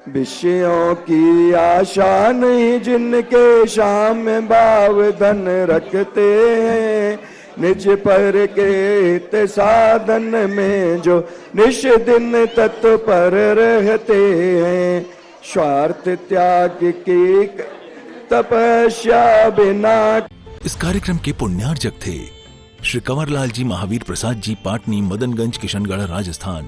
C: विषयों की आशा नहीं जिनके शाम में भाव धन रखते हैं, निज पर के हित साधन में जो निश दिन तत्पर रहते हैं। स्वार्थ त्याग की तपस्या बिना।
A: इस कार्यक्रम के पुण्यार्जक थे श्री कंवरलाल जी महावीर प्रसाद जी, पाटनी, मदनगंज, किशनगढ़, राजस्थान।